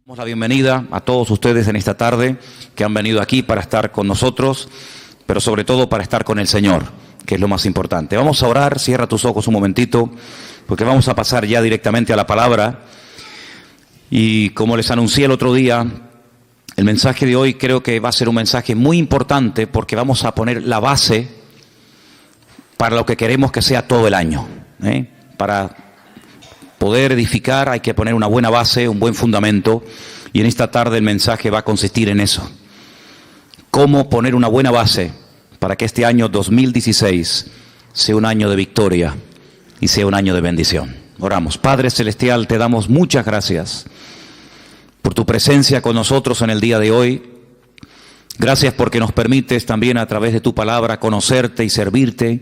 Damos la bienvenida a todos ustedes en esta tarde que han venido aquí para estar con nosotros, pero sobre todo para estar con el Señor, que es lo más importante. Vamos a orar, cierra tus ojos un momentito, porque vamos a pasar ya directamente a la palabra. Y como les anuncié el otro día, el mensaje de hoy creo que va a ser un mensaje muy importante porque vamos a poner la base para lo que queremos que sea todo el año. Para poder edificar hay que poner una buena base, un buen fundamento, y en esta tarde el mensaje va a consistir en eso. Cómo poner una buena base para que este año 2016 sea un año de victoria y sea un año de bendición. Oramos. Padre Celestial, te damos muchas gracias por tu presencia con nosotros en el día de hoy. Gracias porque nos permites también a través de tu palabra conocerte y servirte.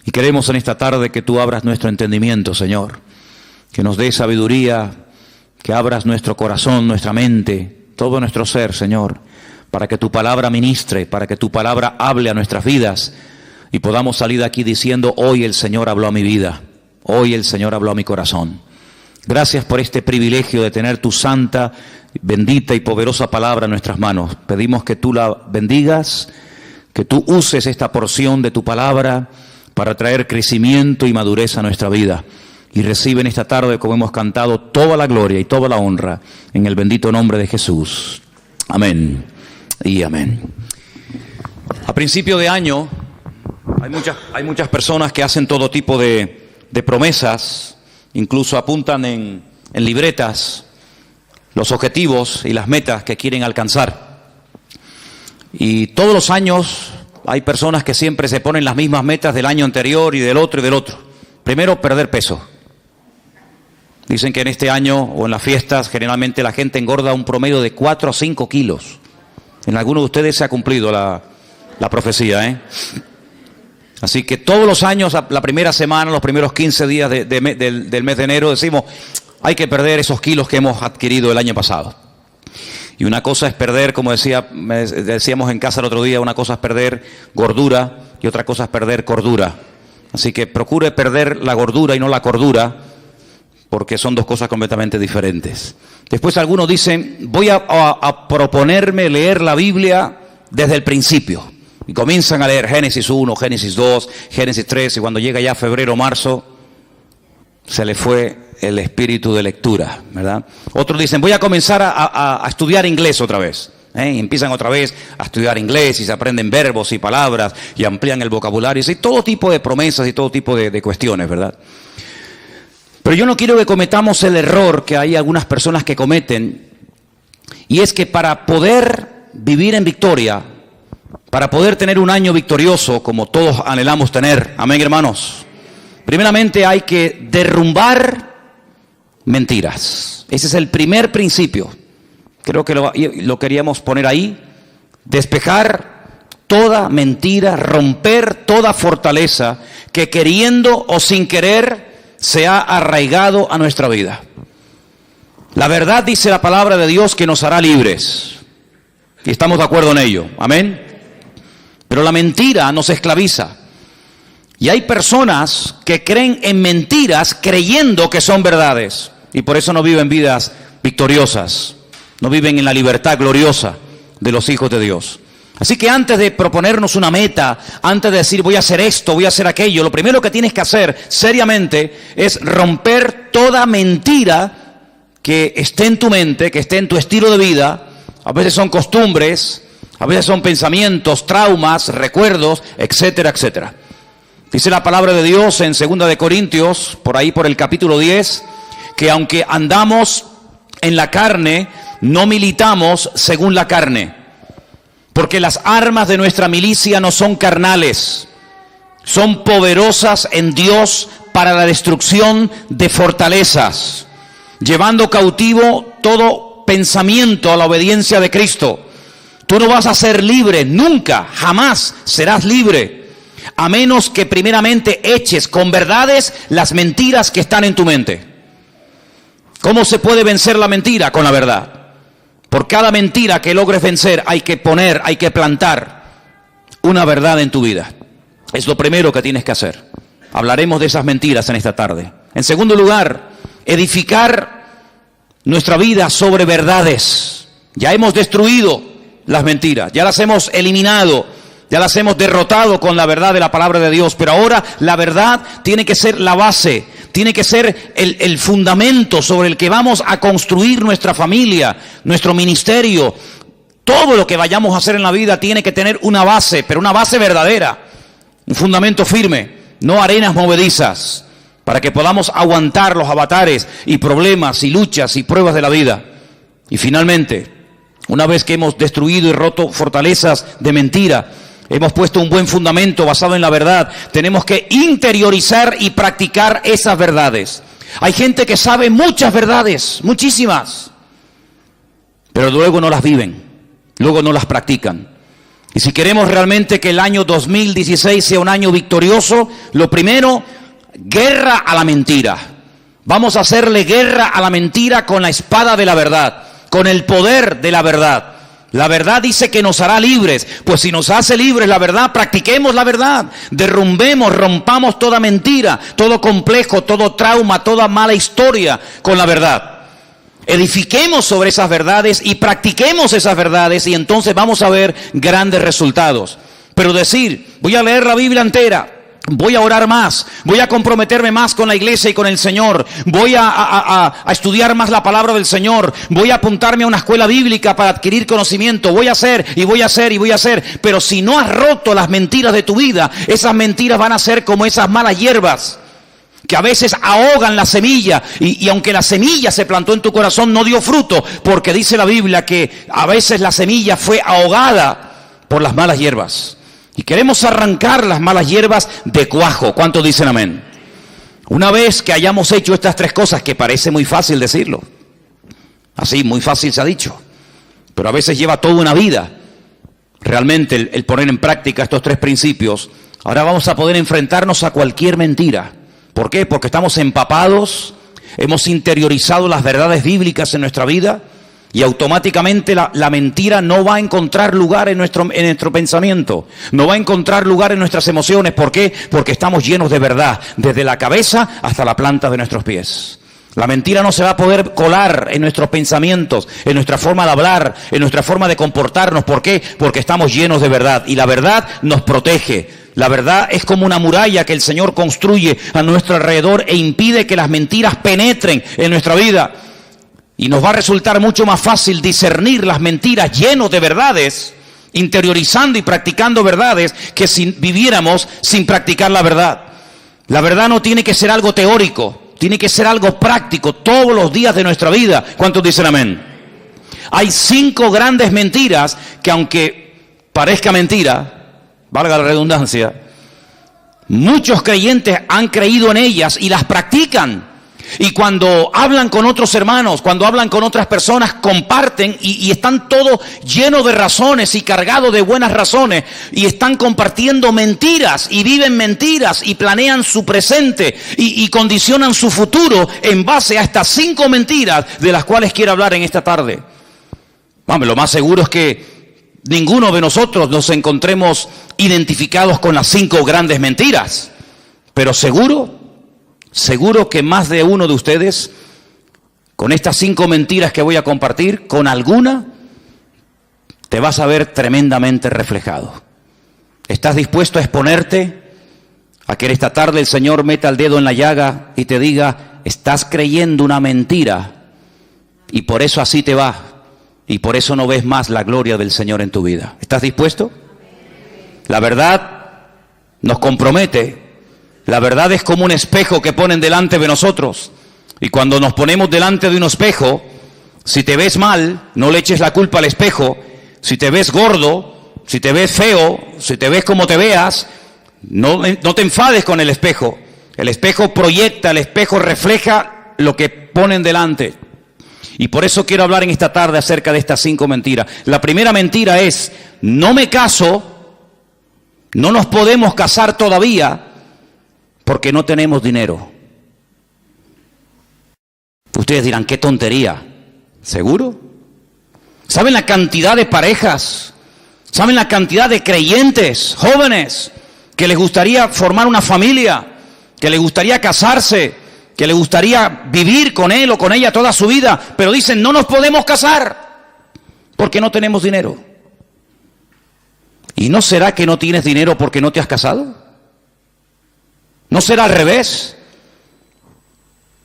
Y queremos en esta tarde que tú abras nuestro entendimiento, Señor. Que nos dé sabiduría, que abras nuestro corazón, nuestra mente, todo nuestro ser, Señor, para que tu palabra ministre, para que tu palabra hable a nuestras vidas y podamos salir de aquí diciendo: hoy el Señor habló a mi vida, hoy el Señor habló a mi corazón. Gracias por este privilegio de tener tu santa, bendita y poderosa palabra en nuestras manos. Pedimos que tú la bendigas, que tú uses esta porción de tu palabra para traer crecimiento y madurez a nuestra vida. Y recibe en esta tarde, como hemos cantado, toda la gloria y toda la honra en el bendito nombre de Jesús. Amén y amén. A principio de año hay muchas personas que hacen todo tipo de promesas, incluso apuntan en libretas los objetivos y las metas que quieren alcanzar. Y todos los años hay personas que siempre se ponen las mismas metas del año anterior y del otro y del otro. Primero, perder peso. Dicen que en este año o en las fiestas generalmente la gente engorda un promedio de 4 a 5 kilos. En algunos de ustedes se ha cumplido la profecía, Así que todos los años, la primera semana, los primeros 15 días del mes de enero, decimos: hay que perder esos kilos que hemos adquirido el año pasado. Y una cosa es perder, como decíamos en casa el otro día, una cosa es perder gordura y otra cosa es perder cordura. Así que procure perder la gordura y no la cordura, porque son dos cosas completamente diferentes. Después algunos dicen: voy a proponerme leer la Biblia desde el principio. Y comienzan a leer Génesis 1, Génesis 2, Génesis 3, y cuando llega ya febrero, marzo, se le fue el espíritu de lectura, ¿verdad? Otros dicen: voy a comenzar a estudiar inglés otra vez. Y empiezan otra vez a estudiar inglés y se aprenden verbos y palabras y amplían el vocabulario. Y todo tipo de promesas y todo tipo de cuestiones, ¿verdad? Pero yo no quiero que cometamos el error que hay algunas personas que cometen, y es que para poder vivir en victoria, para poder tener un año victorioso como todos anhelamos tener, amén, hermanos, primeramente hay que derrumbar mentiras. Ese es el primer principio. Creo que lo queríamos poner ahí. Despejar toda mentira, romper toda fortaleza que queriendo o sin querer se ha arraigado a nuestra vida. La verdad, dice la palabra de Dios, que nos hará libres. Y estamos de acuerdo en ello. Amén. Pero la mentira nos esclaviza. Y hay personas que creen en mentiras creyendo que son verdades. Y por eso no viven vidas victoriosas. No viven en la libertad gloriosa de los hijos de Dios. Así que antes de proponernos una meta, antes de decir voy a hacer esto, voy a hacer aquello, lo primero que tienes que hacer seriamente es romper toda mentira que esté en tu mente, que esté en tu estilo de vida. A veces son costumbres, a veces son pensamientos, traumas, recuerdos, etcétera, etcétera. Dice la palabra de Dios en 2 de Corintios, por ahí por el capítulo 10, que aunque andamos en la carne, no militamos según la carne. Porque las armas de nuestra milicia no son carnales, son poderosas en Dios para la destrucción de fortalezas, llevando cautivo todo pensamiento a la obediencia de Cristo. Tú no vas a ser libre, nunca, jamás serás libre, a menos que primeramente eches con verdades las mentiras que están en tu mente. ¿Cómo se puede vencer la mentira? Con la verdad. Por cada mentira que logres vencer hay que plantar una verdad en tu vida. Es lo primero que tienes que hacer. Hablaremos de esas mentiras en esta tarde. En segundo lugar, edificar nuestra vida sobre verdades. Ya hemos destruido las mentiras, ya las hemos eliminado, ya las hemos derrotado con la verdad de la palabra de Dios. Pero ahora la verdad tiene que ser la base, tiene que ser el fundamento sobre el que vamos a construir nuestra familia, nuestro ministerio. Todo lo que vayamos a hacer en la vida tiene que tener una base, pero una base verdadera, un fundamento firme, no arenas movedizas, para que podamos aguantar los avatares y problemas y luchas y pruebas de la vida. Y finalmente, una vez que hemos destruido y roto fortalezas de mentira, hemos puesto un buen fundamento basado en la verdad, tenemos que interiorizar y practicar esas verdades. Hay gente que sabe muchas verdades, muchísimas, pero luego no las viven, luego no las practican. Y si queremos realmente que el año 2016 sea un año victorioso, lo primero, guerra a la mentira. Vamos a hacerle guerra a la mentira con la espada de la verdad, con el poder de la verdad. La verdad dice que nos hará libres. Pues si nos hace libres la verdad, practiquemos la verdad. Derrumbemos, rompamos toda mentira, todo complejo, todo trauma, toda mala historia con la verdad. Edifiquemos sobre esas verdades y practiquemos esas verdades, y entonces vamos a ver grandes resultados. Pero decir, voy a leer la Biblia entera, voy a orar más, voy a comprometerme más con la iglesia y con el Señor, voy a estudiar más la palabra del Señor, voy a apuntarme a una escuela bíblica para adquirir conocimiento, voy a hacer y voy a hacer y voy a hacer. Pero si no has roto las mentiras de tu vida, esas mentiras van a ser como esas malas hierbas que a veces ahogan la semilla, y aunque la semilla se plantó en tu corazón, no dio fruto, porque dice la Biblia que a veces la semilla fue ahogada por las malas hierbas. Y queremos arrancar las malas hierbas de cuajo. ¿Cuántos dicen amén? Una vez que hayamos hecho estas tres cosas, que parece muy fácil decirlo, así, muy fácil se ha dicho, pero a veces lleva toda una vida realmente el poner en práctica estos tres principios. Ahora vamos a poder enfrentarnos a cualquier mentira. ¿Por qué? Porque estamos empapados, hemos interiorizado las verdades bíblicas en nuestra vida, y automáticamente la mentira no va a encontrar lugar en nuestro pensamiento, no va a encontrar lugar en nuestras emociones. ¿Por qué? Porque estamos llenos de verdad, desde la cabeza hasta la planta de nuestros pies. La mentira no se va a poder colar en nuestros pensamientos, en nuestra forma de hablar, en nuestra forma de comportarnos. ¿Por qué? Porque estamos llenos de verdad, y la verdad nos protege. La verdad es como una muralla que el Señor construye a nuestro alrededor e impide que las mentiras penetren en nuestra vida. Y nos va a resultar mucho más fácil discernir las mentiras llenos de verdades, interiorizando y practicando verdades, que si viviéramos sin practicar la verdad. La verdad no tiene que ser algo teórico, tiene que ser algo práctico todos los días de nuestra vida. ¿Cuántos dicen amén? Hay 5 grandes mentiras que, aunque parezca mentira, valga la redundancia, muchos creyentes han creído en ellas y las practican. Y cuando hablan con otros hermanos, cuando hablan con otras personas, comparten y están todos llenos de razones y cargados de buenas razones, y están compartiendo mentiras y viven mentiras y planean su presente y condicionan su futuro en base a estas 5 mentiras de las cuales quiero hablar en esta tarde. Lo más seguro es que ninguno de nosotros nos encontremos identificados con las 5 grandes mentiras, pero seguro que más de uno de ustedes, con estas 5 mentiras que voy a compartir, con alguna te vas a ver tremendamente reflejado. ¿Estás dispuesto a exponerte a que esta tarde el Señor meta el dedo en la llaga y te diga, estás creyendo una mentira y por eso así te va, y por eso no ves más la gloria del Señor en tu vida? ¿Estás dispuesto? La verdad nos compromete. La verdad es como un espejo que ponen delante de nosotros. Y cuando nos ponemos delante de un espejo, si te ves mal, no le eches la culpa al espejo. Si te ves gordo, si te ves feo, si te ves como te veas, no te enfades con el espejo. El espejo proyecta, el espejo refleja lo que ponen delante. Y por eso quiero hablar en esta tarde acerca de estas 5 mentiras. La primera mentira es, no me caso, no nos podemos casar todavía, porque no tenemos dinero. Ustedes dirán, qué tontería. ¿Seguro? ¿Saben la cantidad de parejas? ¿Saben la cantidad de creyentes, jóvenes, que les gustaría formar una familia, que les gustaría casarse, que le gustaría vivir con él o con ella toda su vida, pero dicen, no nos podemos casar porque no tenemos dinero. ¿Y no será que no tienes dinero porque no te has casado? ¿No será al revés?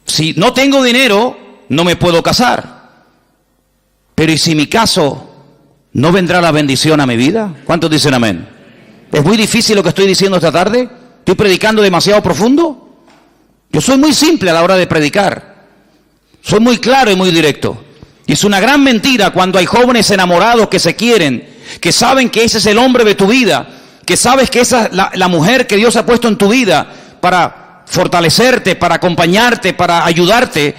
Si no tengo dinero, no me puedo casar. Pero ¿y si me caso, no vendrá la bendición a mi vida? ¿Cuántos dicen amén? ¿Es muy difícil lo que estoy diciendo esta tarde? ¿Estoy predicando demasiado profundo? Yo soy muy simple a la hora de predicar. Soy muy claro y muy directo. Y es una gran mentira cuando hay jóvenes enamorados que se quieren, que saben que ese es el hombre de tu vida, que sabes que esa es la mujer que Dios ha puesto en tu vida para fortalecerte, para acompañarte, para ayudarte.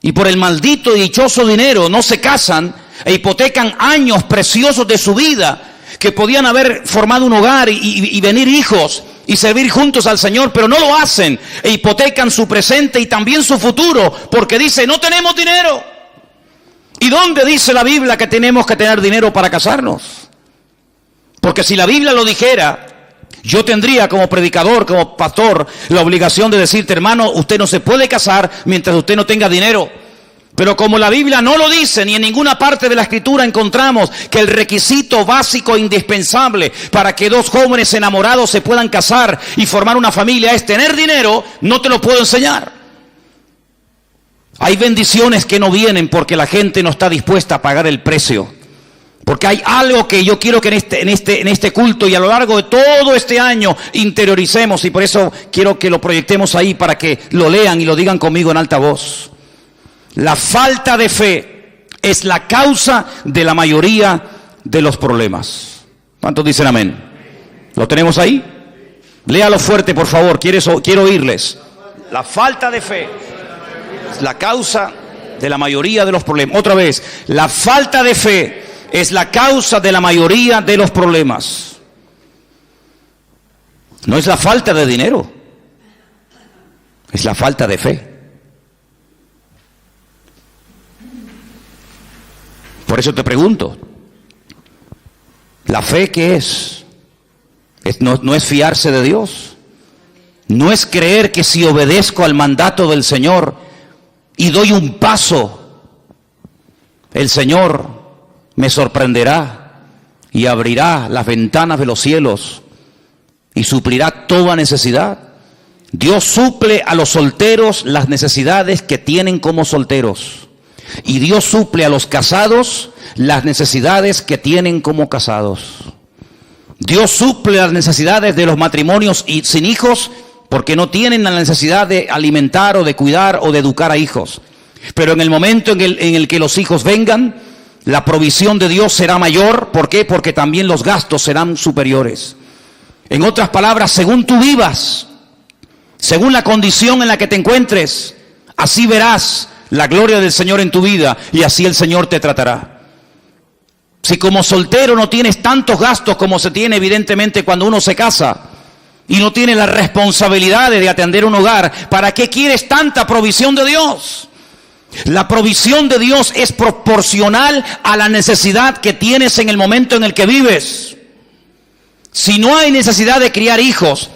Y por el maldito y dichoso dinero no se casan e hipotecan años preciosos de su vida, que podían haber formado un hogar y venir hijos y servir juntos al Señor, pero no lo hacen e hipotecan su presente y también su futuro, porque dice, no tenemos dinero. ¿Y dónde dice la Biblia que tenemos que tener dinero para casarnos? Porque si la Biblia lo dijera, yo tendría como predicador, como pastor, la obligación de decirte, hermano, usted no se puede casar mientras usted no tenga dinero. Pero como la Biblia no lo dice, ni en ninguna parte de la Escritura encontramos que el requisito básico e indispensable para que dos jóvenes enamorados se puedan casar y formar una familia es tener dinero, no te lo puedo enseñar. Hay bendiciones que no vienen porque la gente no está dispuesta a pagar el precio. Porque hay algo que yo quiero que en este culto y a lo largo de todo este año interioricemos, y por eso quiero que lo proyectemos ahí para que lo lean y lo digan conmigo en alta voz. La falta de fe es la causa de la mayoría de los problemas. ¿Cuántos dicen amén? ¿Lo tenemos ahí? Léalo fuerte, por favor, quiero oírles. La falta de fe es la causa de la mayoría de los problemas. Otra vez, la falta de fe es la causa de la mayoría de los problemas. No es la falta de dinero, es la falta de fe. Por eso te pregunto, ¿la fe qué es? No es fiarse de Dios. No es creer que si obedezco al mandato del Señor y doy un paso, el Señor me sorprenderá y abrirá las ventanas de los cielos y suplirá toda necesidad. Dios suple a los solteros las necesidades que tienen como solteros. Y Dios suple a los casados las necesidades que tienen como casados. Dios suple las necesidades de los matrimonios y sin hijos porque no tienen la necesidad de alimentar o de cuidar o de educar a hijos. Pero en el momento en el que los hijos vengan, la provisión de Dios será mayor. ¿Por qué? Porque también los gastos serán superiores. En otras palabras, según tú vivas, según la condición en la que te encuentres, así verás la gloria del Señor en tu vida y así el Señor te tratará. Si como soltero no tienes tantos gastos como se tiene evidentemente cuando uno se casa y no tienes las responsabilidades de atender un hogar, ¿para qué quieres tanta provisión de Dios? La provisión de Dios es proporcional a la necesidad que tienes en el momento en el que vives. Si no hay necesidad de criar hijos,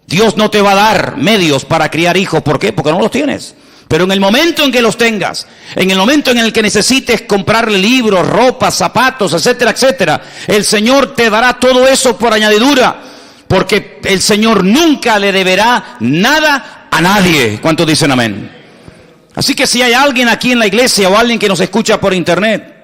Dios no te va a dar medios para criar hijos. ¿Por qué? Porque no los tienes. Pero en el momento en que los tengas, en el momento en el que necesites comprarle libros, ropa, zapatos, etcétera, etcétera, el Señor te dará todo eso por añadidura, porque el Señor nunca le deberá nada a nadie. ¿Cuántos dicen amén? Así que si hay alguien aquí en la iglesia o alguien que nos escucha por internet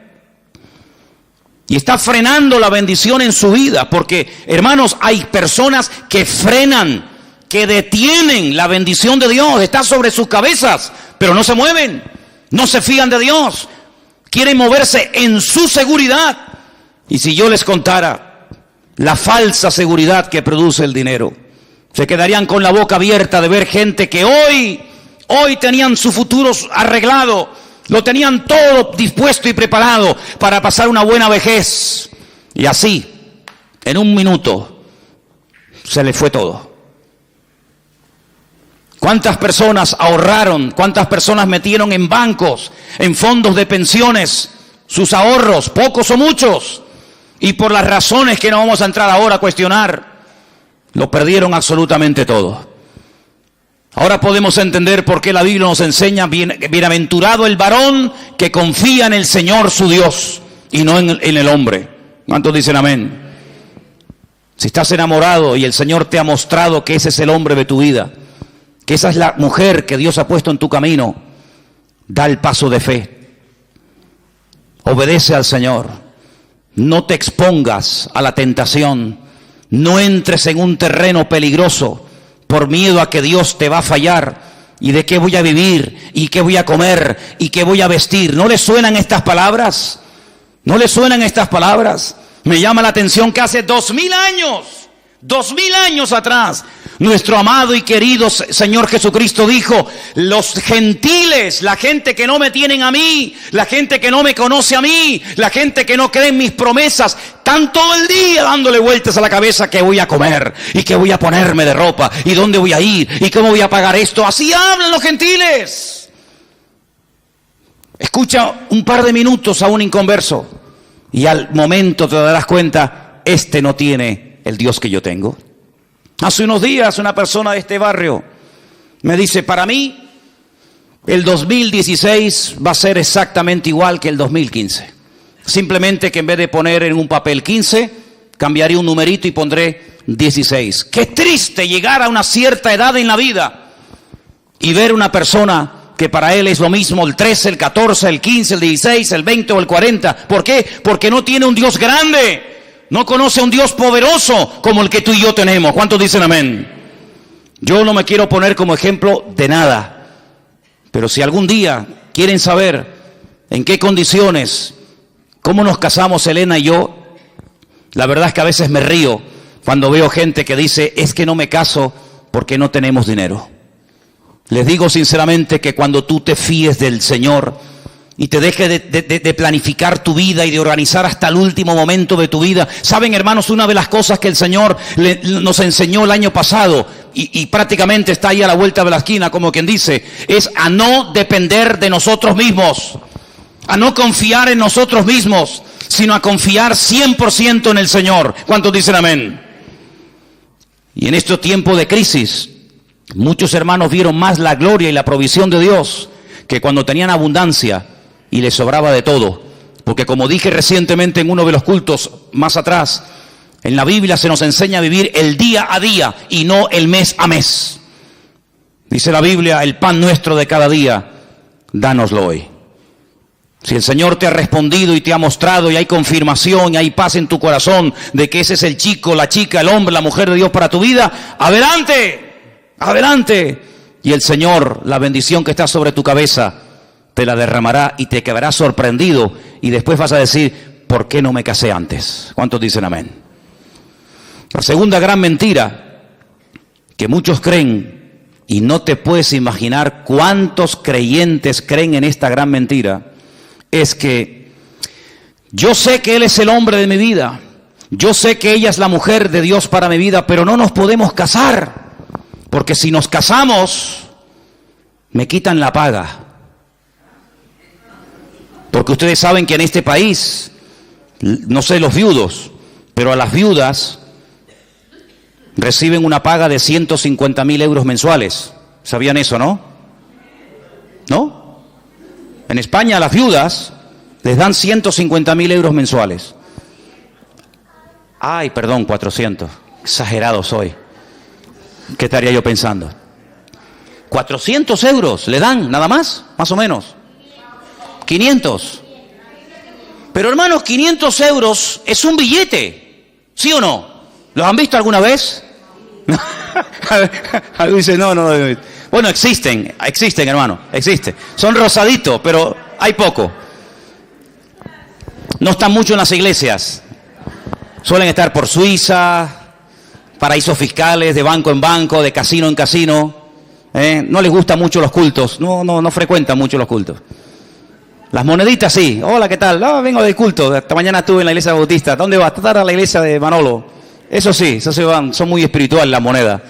y está frenando la bendición en su vida, porque hermanos, hay personas que frenan, que detienen la bendición de Dios, está sobre sus cabezas, pero no se mueven, no se fían de Dios, quieren moverse en su seguridad. Y si yo les contara la falsa seguridad que produce el dinero, se quedarían con la boca abierta de ver gente que hoy tenían su futuro arreglado, lo tenían todo dispuesto y preparado para pasar una buena vejez, y así, en un minuto, se les fue todo. ¿Cuántas personas ahorraron? ¿Cuántas personas metieron en bancos, en fondos de pensiones, sus ahorros, pocos o muchos? Y por las razones que no vamos a entrar ahora a cuestionar, lo perdieron absolutamente todo. Ahora podemos entender por qué la Biblia nos enseña, bienaventurado el varón que confía en el Señor su Dios y no en el hombre. ¿Cuántos dicen amén? Si estás enamorado y el Señor te ha mostrado que ese es el hombre de tu vida, que esa es la mujer que Dios ha puesto en tu camino, da el paso de fe. Obedece al Señor. No te expongas a la tentación. No entres en un terreno peligroso por miedo a que Dios te va a fallar. ¿Y de qué voy a vivir? ¿Y qué voy a comer? ¿Y qué voy a vestir? ¿No les suenan estas palabras? ¿No les suenan estas palabras? Me llama la atención que hace 2000 años atrás, nuestro amado y querido Señor Jesucristo dijo: los gentiles, la gente que no me tienen a mí, la gente que no me conoce a mí, la gente que no cree en mis promesas, están todo el día dándole vueltas a la cabeza qué voy a comer, y qué voy a ponerme de ropa, y dónde voy a ir, y cómo voy a pagar esto. Así hablan los gentiles. Escucha un par de minutos a un inconverso y al momento te darás cuenta, este no tiene el Dios que yo tengo. Hace unos días una persona de este barrio me dice: para mí el 2016 va a ser exactamente igual que el 2015. Simplemente que en vez de poner en un papel 15, cambiaré un numerito y pondré 16. Qué triste llegar a una cierta edad en la vida y ver una persona que para él es lo mismo el 13, el 14, el 15, el 16, el 20 o el 40. ¿Por qué? Porque no tiene un Dios grande. No conoce a un Dios poderoso como el que tú y yo tenemos. ¿Cuántos dicen amén? Yo no me quiero poner como ejemplo de nada. Pero si algún día quieren saber en qué condiciones, cómo nos casamos Elena y yo, la verdad es que a veces me río cuando veo gente que dice: es que no me caso porque no tenemos dinero. Les digo sinceramente que cuando tú te fíes del Señor y te dejes de planificar tu vida y de organizar hasta el último momento de tu vida. Saben, hermanos, una de las cosas que el Señor nos enseñó el año pasado, y prácticamente está ahí a la vuelta de la esquina, como quien dice, es a no depender de nosotros mismos, a no confiar en nosotros mismos, sino a confiar 100% en el Señor. ¿Cuántos dicen amén? Y en este tiempo de crisis, muchos hermanos vieron más la gloria y la provisión de Dios que cuando tenían abundancia y les sobraba de todo. Porque como dije recientemente en uno de los cultos más atrás, en la Biblia se nos enseña a vivir el día a día y no el mes a mes. Dice la Biblia: el pan nuestro de cada día, dánoslo hoy. Si el Señor te ha respondido y te ha mostrado y hay confirmación y hay paz en tu corazón de que ese es el chico, la chica, el hombre, la mujer de Dios para tu vida, adelante, adelante. Y el Señor, la bendición que está sobre tu cabeza, te la derramará y te quedarás sorprendido. Y después vas a decir: ¿por qué no me casé antes? ¿Cuántos dicen amén? La segunda gran mentira que muchos creen, y no te puedes imaginar cuántos creyentes creen en esta gran mentira, es que yo sé que Él es el hombre de mi vida, yo sé que ella es la mujer de Dios para mi vida, pero no nos podemos casar, porque si nos casamos, me quitan la paga. Porque ustedes saben que en este país, no sé los viudos, pero a las viudas reciben una paga de 150.000 euros mensuales. ¿Sabían eso, no? ¿No? En España a las viudas les dan 150.000 euros mensuales. Ay, perdón, 400. Exagerado soy. ¿Qué estaría yo pensando? 400 euros le dan, nada más o menos. 500. Pero hermanos, 500 euros es un billete, ¿sí o no? ¿Los han visto alguna vez? Algo dice, no. Bueno, existen, hermano, existen. Son rosaditos, pero hay poco. No están mucho en las iglesias. Suelen estar por Suiza, paraísos fiscales, de banco en banco, de casino en casino. No les gustan mucho los cultos, no frecuentan mucho los cultos. Las moneditas sí. Hola, ¿qué tal? Vengo del culto. Esta mañana estuve en la iglesia bautista. ¿Dónde vas? Estar a la iglesia de Manolo. Eso sí, eso se van. Son muy espirituales las monedas.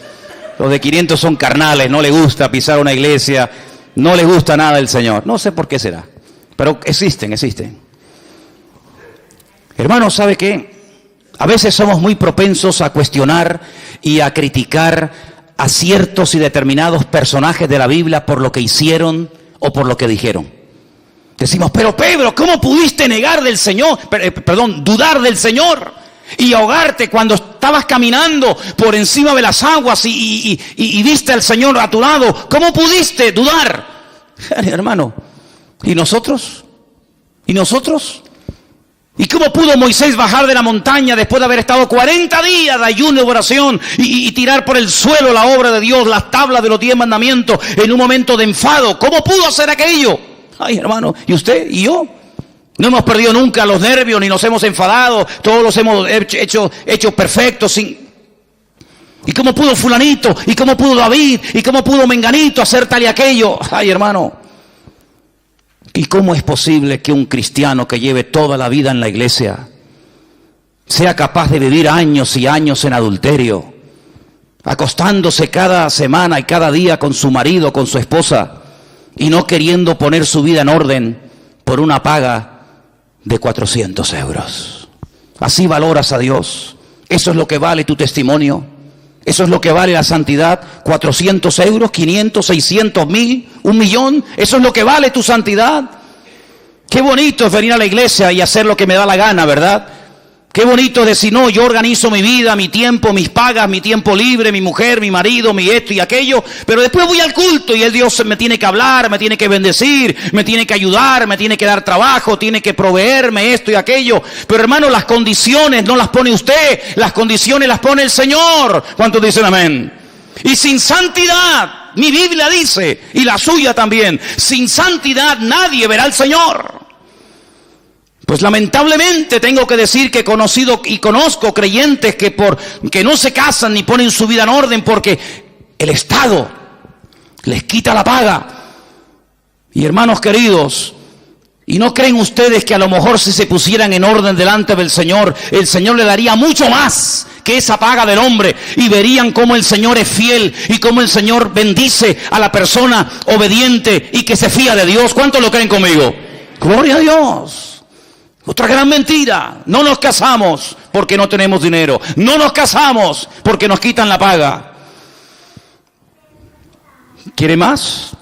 Los de 500 son carnales. No les gusta pisar una iglesia. No les gusta nada el Señor. No sé por qué será. Pero existen. Hermanos, ¿sabe qué? A veces somos muy propensos a cuestionar y a criticar a ciertos y determinados personajes de la Biblia por lo que hicieron o por lo que dijeron. Decimos, pero Pedro, ¿cómo pudiste negar del Señor? Dudar del Señor y ahogarte cuando estabas caminando por encima de las aguas y viste al Señor a tu lado? ¿Cómo pudiste dudar? Hermano, ¿y nosotros? ¿Y nosotros? ¿Y cómo pudo Moisés bajar de la montaña después de haber estado 40 días de ayuno y oración y tirar por el suelo la obra de Dios, las tablas de los 10 mandamientos en un momento de enfado? ¿Cómo pudo hacer aquello? Ay, hermano, ¿y usted y yo? No hemos perdido nunca los nervios ni nos hemos enfadado, todos los hemos hecho perfectos. ¿Y cómo pudo fulanito? ¿Y cómo pudo David? ¿Y cómo pudo menganito hacer tal y aquello? Ay, hermano. ¿Y cómo es posible que un cristiano que lleve toda la vida en la iglesia sea capaz de vivir años y años en adulterio, acostándose cada semana y cada día con su marido, con su esposa, y no queriendo poner su vida en orden por una paga de 400 euros? ¿Así valoras a Dios? ¿Eso es lo que vale tu testimonio? ¿Eso es lo que vale la santidad? ¿400 euros? ¿500? ¿600? ¿1000? ¿1 millón? ¿Eso es lo que vale tu santidad? Qué bonito es venir a la iglesia y hacer lo que me da la gana, ¿verdad? Qué bonito es decir, no, yo organizo mi vida, mi tiempo, mis pagas, mi tiempo libre, mi mujer, mi marido, mi esto y aquello, pero después voy al culto y el Dios me tiene que hablar, me tiene que bendecir, me tiene que ayudar, me tiene que dar trabajo, tiene que proveerme esto y aquello. Pero hermano, las condiciones no las pone usted, las condiciones las pone el Señor. ¿Cuántos dicen amén? Y sin santidad, mi Biblia dice, y la suya también, sin santidad nadie verá al Señor. Pues lamentablemente tengo que decir que he conocido y conozco creyentes que no se casan ni ponen su vida en orden porque el Estado les quita la paga. Y hermanos queridos, ¿y no creen ustedes que a lo mejor si se pusieran en orden delante del Señor, el Señor le daría mucho más que esa paga del hombre? Y verían cómo el Señor es fiel y cómo el Señor bendice a la persona obediente y que se fía de Dios. ¿Cuántos lo creen conmigo? Gloria a Dios. Otra gran mentira: no nos casamos porque no tenemos dinero, no nos casamos porque nos quitan la paga. ¿Quiere más?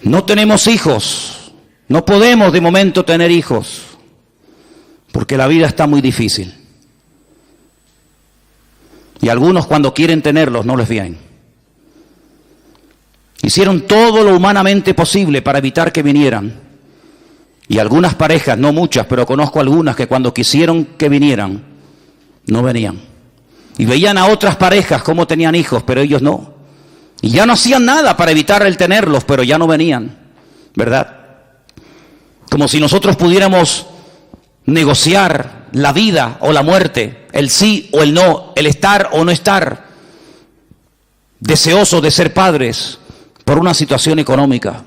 No tenemos hijos, no podemos de momento tener hijos porque la vida está muy difícil. Y algunos cuando quieren tenerlos no les vienen. Hicieron todo lo humanamente posible para evitar que vinieran. Y algunas parejas, no muchas, pero conozco algunas que cuando quisieron que vinieran, no venían. Y veían a otras parejas cómo tenían hijos, pero ellos no. Y ya no hacían nada para evitar el tenerlos, pero ya no venían, ¿verdad? Como si nosotros pudiéramos negociar la vida o la muerte, el sí o el no, el estar o no estar, deseosos de ser padres por una situación económica.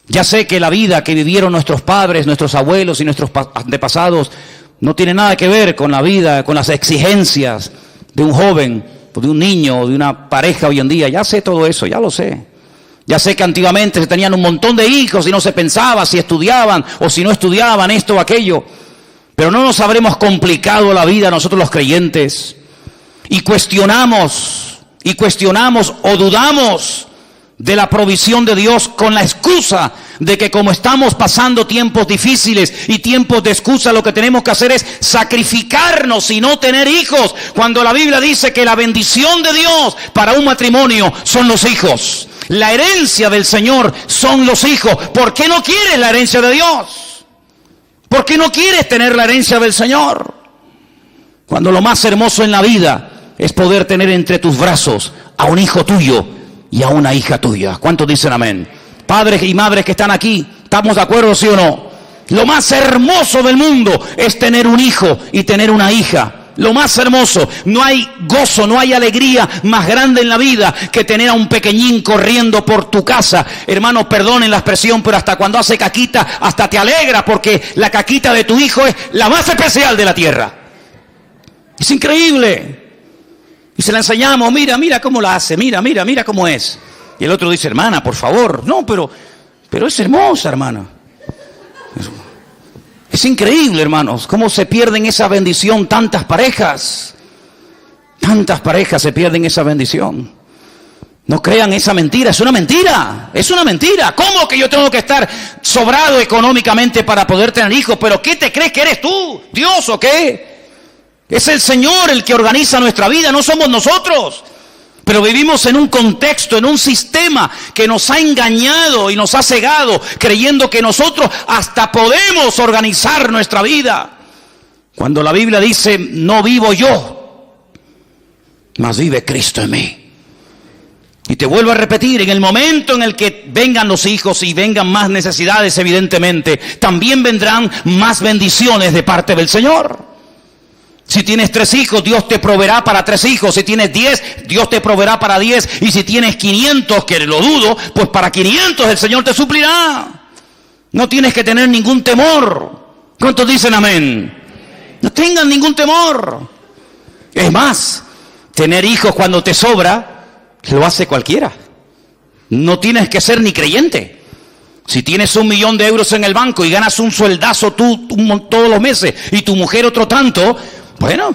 Ya sé que la vida que vivieron nuestros padres, nuestros abuelos y nuestros antepasados no tiene nada que ver con la vida, con las exigencias de un joven, de un niño, de una pareja hoy en día. Ya sé todo eso, ya lo sé. Ya sé que antiguamente se tenían un montón de hijos y no se pensaba si estudiaban o si no estudiaban esto o aquello. Pero no nos habremos complicado la vida nosotros los creyentes y cuestionamos o dudamos de la provisión de Dios con la excusa de que como estamos pasando tiempos difíciles y tiempos de excusa, lo que tenemos que hacer es sacrificarnos y no tener hijos, cuando la Biblia dice que la bendición de Dios para un matrimonio son los hijos. La herencia del Señor son los hijos. ¿Por qué no quieres la herencia de Dios? ¿Por qué no quieres tener la herencia del Señor? Cuando lo más hermoso en la vida es poder tener entre tus brazos a un hijo tuyo y a una hija tuya. ¿Cuántos dicen amén? Padres y madres que están aquí, ¿estamos de acuerdo, sí o no? Lo más hermoso del mundo es tener un hijo y tener una hija. Lo más hermoso. No hay gozo, no hay alegría más grande en la vida que tener a un pequeñín corriendo por tu casa. Hermanos, perdonen la expresión, pero hasta cuando hace caquita, hasta te alegra, porque la caquita de tu hijo es la más especial de la tierra. Es increíble. Y se la enseñamos, mira cómo la hace, mira cómo es. Y el otro dice, hermana, por favor. No, pero es hermosa, hermana. Es increíble, hermanos, cómo se pierden esa bendición tantas parejas. Tantas parejas se pierden esa bendición. No crean esa mentira, es una mentira, es una mentira. ¿Cómo que yo tengo que estar sobrado económicamente para poder tener hijos? ¿Pero qué te crees que eres tú? ¿Dios o qué? Es el Señor el que organiza nuestra vida, no somos nosotros. Pero vivimos en un contexto, en un sistema que nos ha engañado y nos ha cegado, creyendo que nosotros hasta podemos organizar nuestra vida. Cuando la Biblia dice, no vivo yo, mas vive Cristo en mí. Y te vuelvo a repetir, en el momento en el que vengan los hijos y vengan más necesidades, evidentemente, también vendrán más bendiciones de parte del Señor. Si tienes 3 hijos, Dios te proveerá para 3 hijos. Si tienes 10, Dios te proveerá para 10. Y si tienes 500, que lo dudo, pues para 500 el Señor te suplirá. No tienes que tener ningún temor. ¿Cuántos dicen amén? No tengan ningún temor. Es más, tener hijos cuando te sobra, lo hace cualquiera. No tienes que ser ni creyente. Si tienes 1 millón de euros en el banco y ganas un sueldazo tú todos los meses y tu mujer otro tanto, bueno,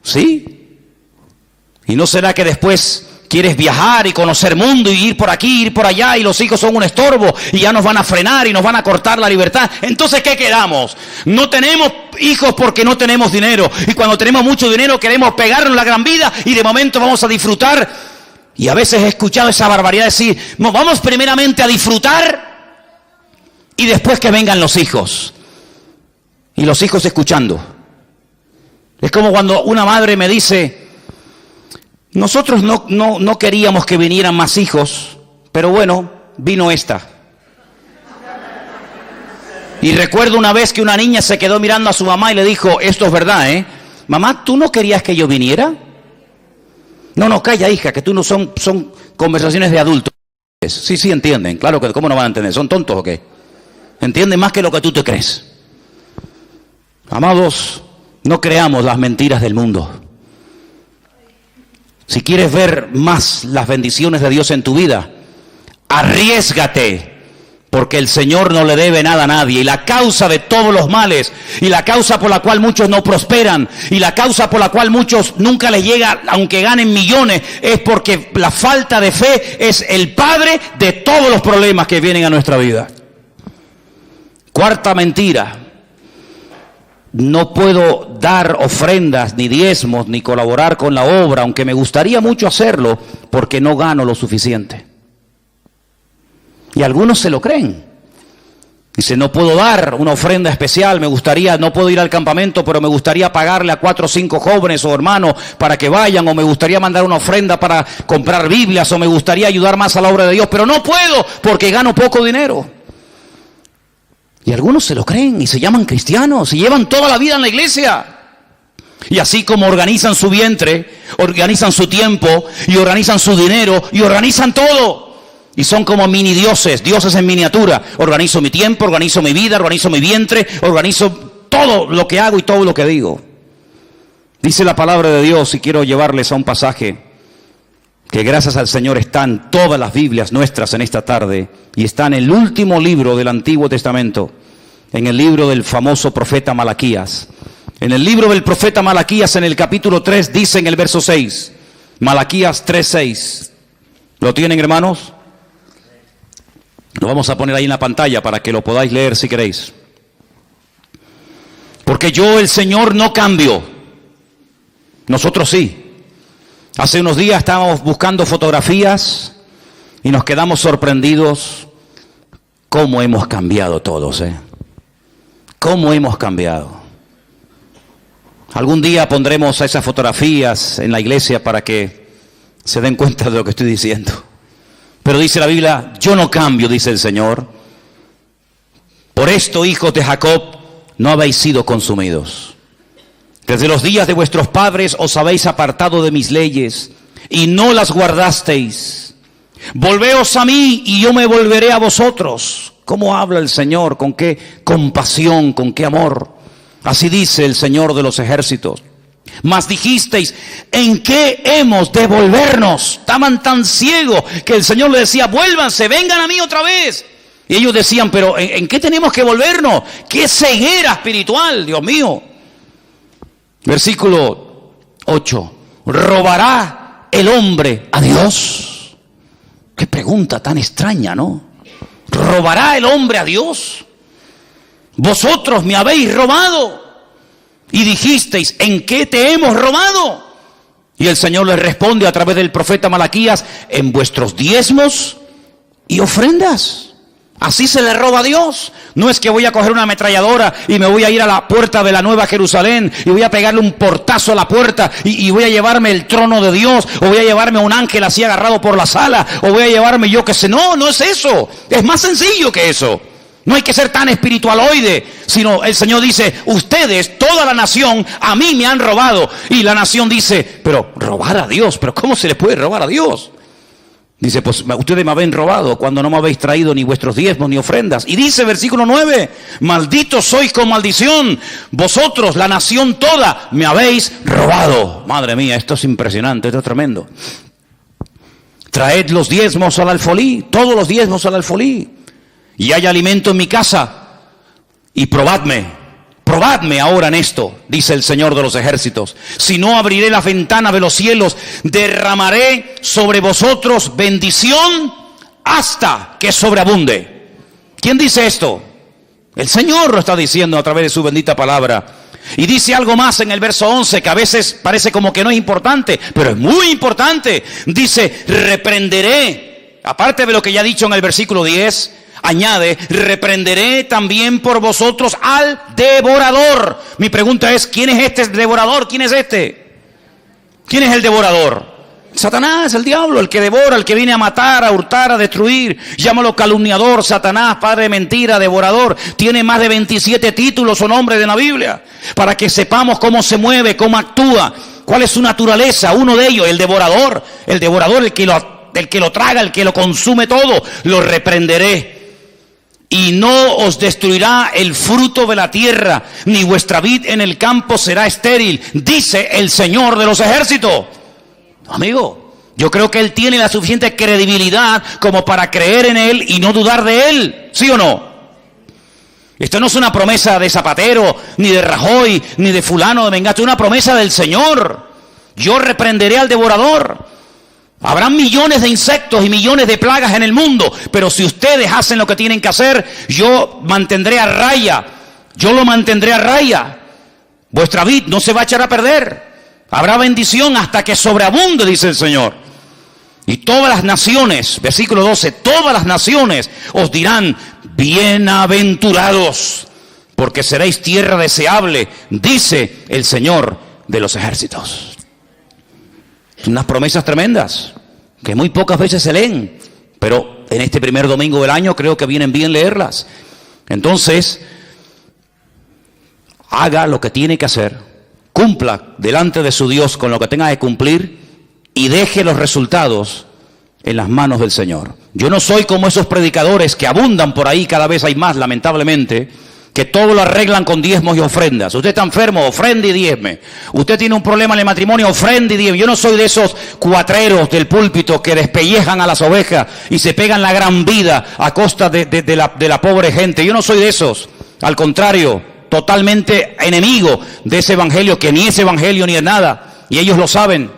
sí. ¿Y no será que después quieres viajar y conocer mundo y ir por aquí, ir por allá, y los hijos son un estorbo y ya nos van a frenar y nos van a cortar la libertad? Entonces, ¿qué quedamos? No tenemos hijos porque no tenemos dinero, y cuando tenemos mucho dinero queremos pegarnos la gran vida y de momento vamos a disfrutar. Y a veces he escuchado esa barbaridad decir, no, vamos primeramente a disfrutar y después que vengan los hijos. Y los hijos escuchando. Es como cuando una madre me dice, nosotros no queríamos que vinieran más hijos, pero bueno, vino esta. Y recuerdo una vez que una niña se quedó mirando a su mamá y le dijo, esto es verdad, ¿eh? Mamá, ¿tú no querías que yo viniera? No, calla, hija, que tú no son conversaciones de adultos. Sí, entienden. Claro que, ¿cómo no van a entender? ¿Son tontos o qué? Entienden más que lo que tú te crees. Amados, no creamos las mentiras del mundo. Si quieres ver más las bendiciones de Dios en tu vida, arriésgate. Porque el Señor no le debe nada a nadie. Y la causa de todos los males, y la causa por la cual muchos no prosperan, y la causa por la cual muchos nunca les llega, aunque ganen millones, es porque la falta de fe es el padre de todos los problemas que vienen a nuestra vida. Cuarta mentira: no puedo dar ofrendas, ni diezmos, ni colaborar con la obra, aunque me gustaría mucho hacerlo, porque no gano lo suficiente. Y algunos se lo creen. Dice, no puedo dar una ofrenda especial, no puedo ir al campamento, pero me gustaría pagarle a 4 o 5 jóvenes o hermanos para que vayan, o me gustaría mandar una ofrenda para comprar Biblias, o me gustaría ayudar más a la obra de Dios, pero no puedo porque gano poco dinero. Y algunos se lo creen y se llaman cristianos y llevan toda la vida en la iglesia. Y así como organizan su vientre, organizan su tiempo y organizan su dinero y organizan todo. Y son como mini dioses, dioses en miniatura. Organizo mi tiempo, organizo mi vida, organizo mi vientre, organizo todo lo que hago y todo lo que digo. Dice la palabra de Dios, y quiero llevarles a un pasaje que gracias al Señor están todas las Biblias nuestras en esta tarde, y está en el último libro del Antiguo Testamento, en el libro del famoso profeta Malaquías. En el libro del profeta Malaquías, en el capítulo 3, dice en el verso 6, Malaquías 3:6. ¿Lo tienen, hermanos? Lo vamos a poner ahí en la pantalla para que lo podáis leer si queréis. Porque yo, el Señor, no cambio. Nosotros sí. Hace unos días estábamos buscando fotografías y nos quedamos sorprendidos cómo hemos cambiado todos, cómo hemos cambiado. Algún día pondremos esas fotografías en la iglesia para que se den cuenta de lo que estoy diciendo. Pero dice la Biblia, yo no cambio, dice el Señor. Por esto, hijos de Jacob, no habéis sido consumidos. Desde los días de vuestros padres os habéis apartado de mis leyes y no las guardasteis. Volveos a mí y yo me volveré a vosotros. ¿Cómo habla el Señor? ¿Con qué compasión? ¿Con qué amor? Así dice el Señor de los ejércitos. Mas dijisteis, ¿en qué hemos de volvernos? Estaban tan ciegos que el Señor les decía, vuélvanse, vengan a mí otra vez. Y ellos decían, pero ¿en qué tenemos que volvernos? ¡Qué ceguera espiritual, Dios mío! Versículo 8. ¿robará el hombre a Dios? Qué pregunta tan extraña, ¿no? ¿Robará el hombre a Dios? Vosotros me habéis robado y dijisteis, ¿en qué te hemos robado? Y el Señor les responde a través del profeta Malaquías, en vuestros diezmos y ofrendas. Así se le roba a Dios. No es que voy a coger una ametralladora y me voy a ir a la puerta de la Nueva Jerusalén y voy a pegarle un portazo a la puerta y voy a llevarme el trono de Dios, o voy a llevarme un ángel así agarrado por las alas, o voy a llevarme yo que sé. No, no es eso. Es más sencillo que eso. No hay que ser tan espiritualoide, sino el Señor dice, ustedes, toda la nación, a mí me han robado. Y la nación dice, pero robar a Dios, pero ¿cómo se le puede robar a Dios? Dice, pues ustedes me habéis robado cuando no me habéis traído ni vuestros diezmos ni ofrendas. Y dice versículo 9, malditos sois con maldición, vosotros, la nación toda, me habéis robado. Madre mía, esto es impresionante, esto es tremendo. Traed los diezmos al alfolí, todos los diezmos al alfolí, y hay alimento en mi casa, y probadme ahora en esto, dice el Señor de los ejércitos. Si no, abriré las ventanas de los cielos, derramaré sobre vosotros bendición hasta que sobreabunde. ¿Quién dice esto? El Señor lo está diciendo a través de su bendita palabra. Y dice algo más en el verso 11, que a veces parece como que no es importante, pero es muy importante. Dice, reprenderé, aparte de lo que ya ha dicho en el versículo 10, añade, reprenderé también por vosotros al devorador. Mi pregunta es, ¿quién es este devorador? ¿Quién es este? ¿Quién es el devorador? Satanás, el diablo, el que devora, el que viene a matar, a hurtar, a destruir. Llámalo calumniador, Satanás, padre de mentira, devorador. Tiene más de 27 títulos o nombres de la Biblia, para que sepamos cómo se mueve, cómo actúa, cuál es su naturaleza. Uno de ellos, el devorador, el que lo traga, el que lo consume todo. Lo reprenderé. Y no os destruirá el fruto de la tierra, ni vuestra vid en el campo será estéril, dice el Señor de los ejércitos. Amigo, yo creo que Él tiene la suficiente credibilidad como para creer en Él y no dudar de Él, ¿sí o no? Esto no es una promesa de Zapatero, ni de Rajoy, ni de fulano de Mengato, es una promesa del Señor. Yo reprenderé al devorador. Habrán millones de insectos y millones de plagas en el mundo, pero si ustedes hacen lo que tienen que hacer, yo mantendré a raya, yo lo mantendré a raya. Vuestra vid no se va a echar a perder. Habrá bendición hasta que sobreabunde, dice el Señor. Y todas las naciones, versículo 12, todas las naciones os dirán, bienaventurados, porque seréis tierra deseable, dice el Señor de los ejércitos. Unas promesas tremendas, que muy pocas veces se leen, pero en este primer domingo del año creo que vienen bien leerlas. Entonces, haga lo que tiene que hacer, cumpla delante de su Dios con lo que tenga que cumplir y deje los resultados en las manos del Señor. Yo no soy como esos predicadores que abundan por ahí, cada vez hay más, lamentablemente, que todo lo arreglan con diezmos y ofrendas. Usted está enfermo, ofrende y diezme. Usted tiene un problema en el matrimonio, ofrende y diezme. Yo no soy de esos cuatreros del púlpito que despellejan a las ovejas y se pegan la gran vida a costa de la pobre gente. Yo no soy de esos. Al contrario, totalmente enemigo de ese evangelio, que ni es evangelio ni es nada. Y ellos lo saben.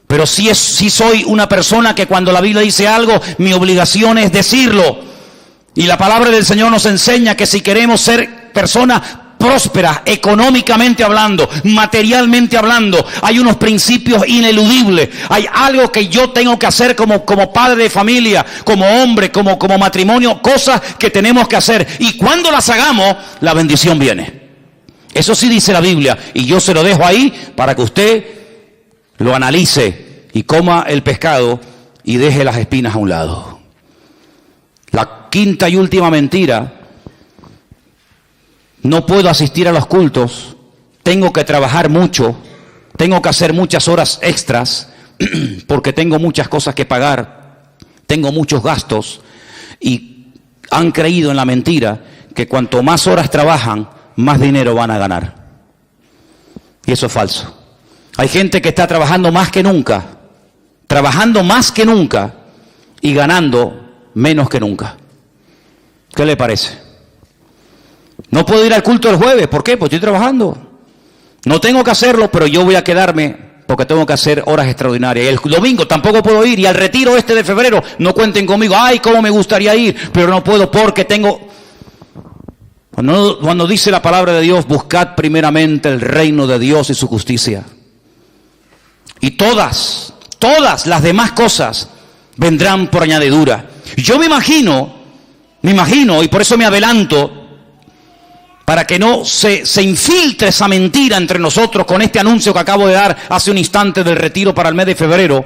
Pero sí soy una persona que cuando la Biblia dice algo, mi obligación es decirlo. Y la palabra del Señor nos enseña que si queremos ser personas prósperas, económicamente hablando, materialmente hablando, hay unos principios ineludibles. Hay algo que yo tengo que hacer como padre de familia, como hombre, como matrimonio, cosas que tenemos que hacer. Y cuando las hagamos, la bendición viene. Eso sí dice la Biblia. Y yo se lo dejo ahí para que usted lo analice y coma el pescado y deje las espinas a un lado. La quinta y última mentira: no puedo asistir a los cultos, tengo que trabajar mucho, tengo que hacer muchas horas extras, porque tengo muchas cosas que pagar, tengo muchos gastos, y han creído en la mentira que cuanto más horas trabajan, más dinero van a ganar. Y eso es falso. Hay gente que está trabajando más que nunca y ganando menos que nunca. ¿Qué le parece? No puedo ir al culto el jueves. ¿Por qué? Pues estoy trabajando. No tengo que hacerlo, pero yo voy a quedarme porque tengo que hacer horas extraordinarias. El domingo tampoco puedo ir, y al retiro este de febrero no cuenten conmigo. Ay, cómo me gustaría ir, pero no puedo porque tengo... Cuando dice la palabra de Dios, buscad primeramente el reino de Dios y su justicia, y todas las demás cosas vendrán por añadidura. Yo me imagino, y por eso me adelanto, para que no se infiltre esa mentira entre nosotros con este anuncio que acabo de dar hace un instante del retiro para el mes de febrero,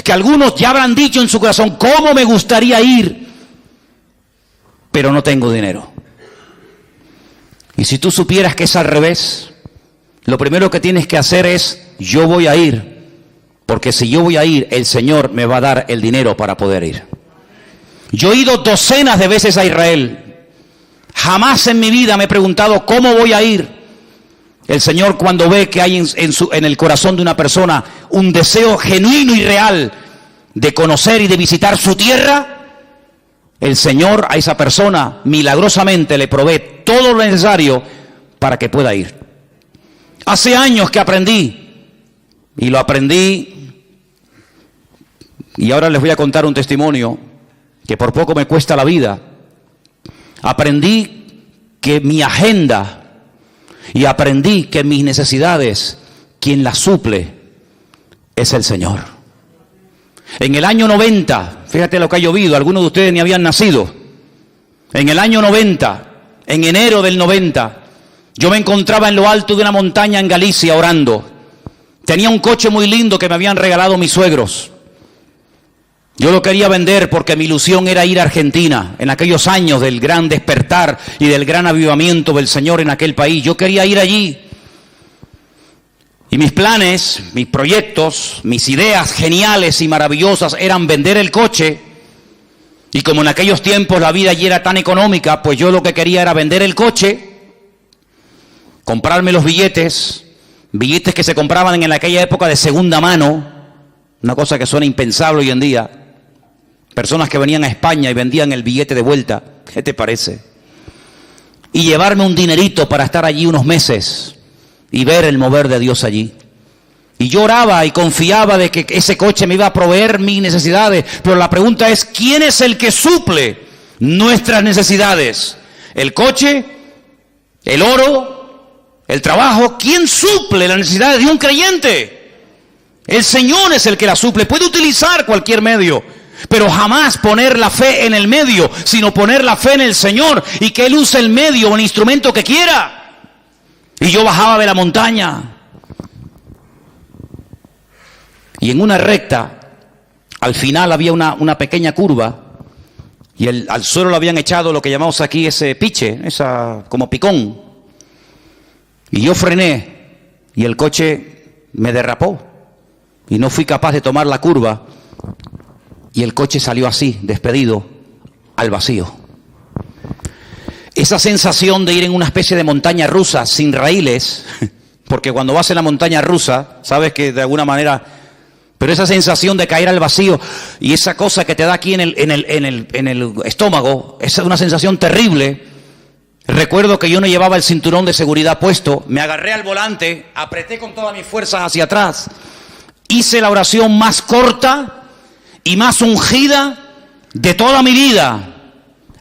que algunos ya habrán dicho en su corazón, cómo me gustaría ir, pero no tengo dinero. Y si tú supieras que es al revés, lo primero que tienes que hacer es, yo voy a ir, porque si yo voy a ir, el Señor me va a dar el dinero para poder ir. Yo he ido docenas de veces a Israel. Jamás en mi vida me he preguntado cómo voy a ir. El Señor, cuando ve que hay en el corazón de una persona un deseo genuino y real de conocer y de visitar su tierra, el Señor a esa persona milagrosamente le provee todo lo necesario para que pueda ir. Hace años que aprendí, y lo aprendí, y ahora les voy a contar un testimonio que por poco me cuesta la vida. Aprendí que mi agenda, y aprendí que mis necesidades, quien las suple es el Señor. En el año 90, fíjate lo que ha llovido, algunos de ustedes ni habían nacido. En el año 90, en enero del 90, yo me encontraba en lo alto de una montaña en Galicia orando. Tenía un coche muy lindo que me habían regalado mis suegros. Yo lo quería vender porque mi ilusión era ir a Argentina, en aquellos años del gran despertar y del gran avivamiento del Señor en aquel país. Yo quería ir allí. Y mis planes, mis proyectos, mis ideas geniales y maravillosas eran vender el coche. Y como en aquellos tiempos la vida allí era tan económica, pues yo lo que quería era vender el coche, comprarme los billetes que se compraban en aquella época de segunda mano, una cosa que suena impensable hoy en día. Personas que venían a España y vendían el billete de vuelta, ¿qué te parece? Y llevarme un dinerito para estar allí unos meses y ver el mover de Dios allí. Y yo oraba y confiaba de que ese coche me iba a proveer mis necesidades. Pero la pregunta es, ¿quién es el que suple nuestras necesidades? ¿El coche? ¿El oro? ¿El trabajo? ¿Quién suple las necesidades de un creyente? El Señor es el que la suple. Puede utilizar cualquier medio, pero jamás poner la fe en el medio, sino poner la fe en el Señor y que Él use el medio o el instrumento que quiera. Y yo bajaba de la montaña y en una recta, al final había una pequeña curva y al suelo le habían echado lo que llamamos aquí ese piche, esa como picón. Y yo frené y el coche me derrapó y no fui capaz de tomar la curva y el coche salió así, despedido, al vacío. Esa sensación de ir en una especie de montaña rusa sin raíles, porque cuando vas en la montaña rusa, sabes que de alguna manera, pero esa sensación de caer al vacío y esa cosa que te da aquí en el estómago, es una sensación terrible. Recuerdo que yo no llevaba el cinturón de seguridad puesto, me agarré al volante, apreté con todas mis fuerzas hacia atrás, hice la oración más corta y más ungida de toda mi vida.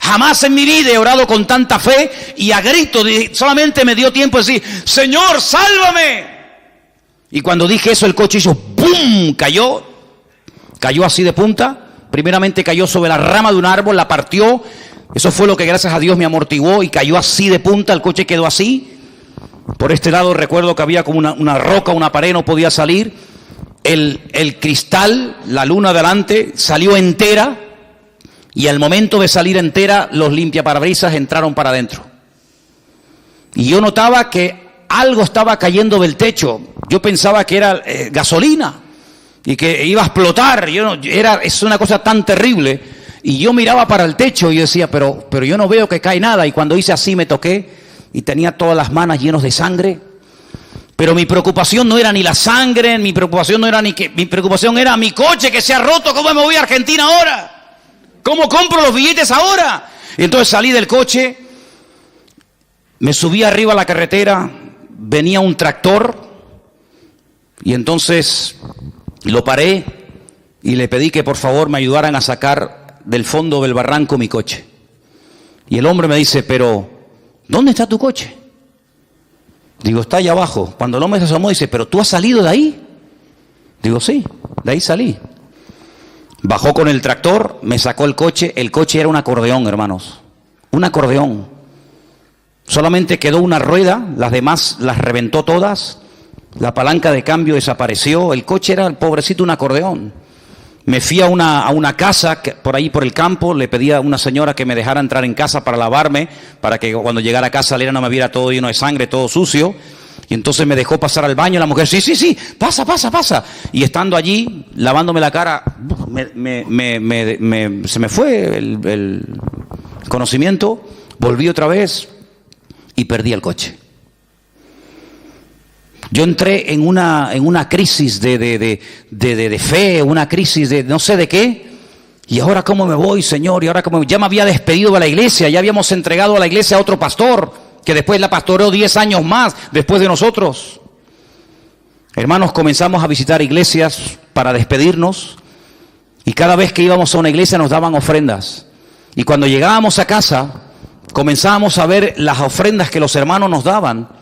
Jamás en mi vida he orado con tanta fe y a grito, solamente me dio tiempo de decir, Señor, sálvame. Y cuando dije eso, el coche hizo ¡bum! Cayó así de punta. Primeramente cayó sobre la rama de un árbol, la partió. Eso fue lo que gracias a Dios me amortiguó y cayó así de punta, el coche quedó así. Por este lado recuerdo que había como una roca, una pared, no podía salir. El cristal, la luna delante, salió entera. Y al momento de salir entera, los limpiaparabrisas entraron para adentro. Y yo notaba que algo estaba cayendo del techo. Yo pensaba que era gasolina y que iba a explotar. Es una cosa tan terrible. Y yo miraba para el techo y decía, pero yo no veo que cae nada. Y cuando hice así me toqué y tenía todas las manos llenas de sangre. Pero mi preocupación no era ni la sangre, mi preocupación era mi coche que se ha roto. ¿Cómo me voy a Argentina ahora? ¿Cómo compro los billetes ahora? Y entonces salí del coche, me subí arriba a la carretera, venía un tractor Y entonces lo paré y le pedí que por favor me ayudaran a sacar del fondo del barranco mi coche. Y el hombre me dice, pero ¿dónde está tu coche? Digo, está allá abajo. Cuando el hombre se asomó, dice, ¿pero tú has salido de ahí? Digo, sí, de ahí salí. Bajó con el tractor, me sacó el coche era un acordeón, hermanos. Un acordeón. Solamente quedó una rueda, las demás las reventó todas. La palanca de cambio desapareció. El coche era, pobrecito, un acordeón. Me fui a una casa por ahí por el campo, le pedí a una señora que me dejara entrar en casa para lavarme, para que cuando llegara a casa Lera no me viera todo lleno de sangre, todo sucio. Y entonces me dejó pasar al baño, la mujer, sí, pasa. Y estando allí, lavándome la cara, se me fue el conocimiento, volví otra vez y perdí el coche. Yo entré en una crisis de fe, una crisis de no sé de qué. Y ahora cómo me voy, Señor, y ahora cómo ya me había despedido de la iglesia, ya habíamos entregado a la iglesia a otro pastor, que después la pastoreó 10 años más después de nosotros. Hermanos, comenzamos a visitar iglesias para despedirnos, y cada vez que íbamos a una iglesia nos daban ofrendas. Y cuando llegábamos a casa, comenzábamos a ver las ofrendas que los hermanos nos daban.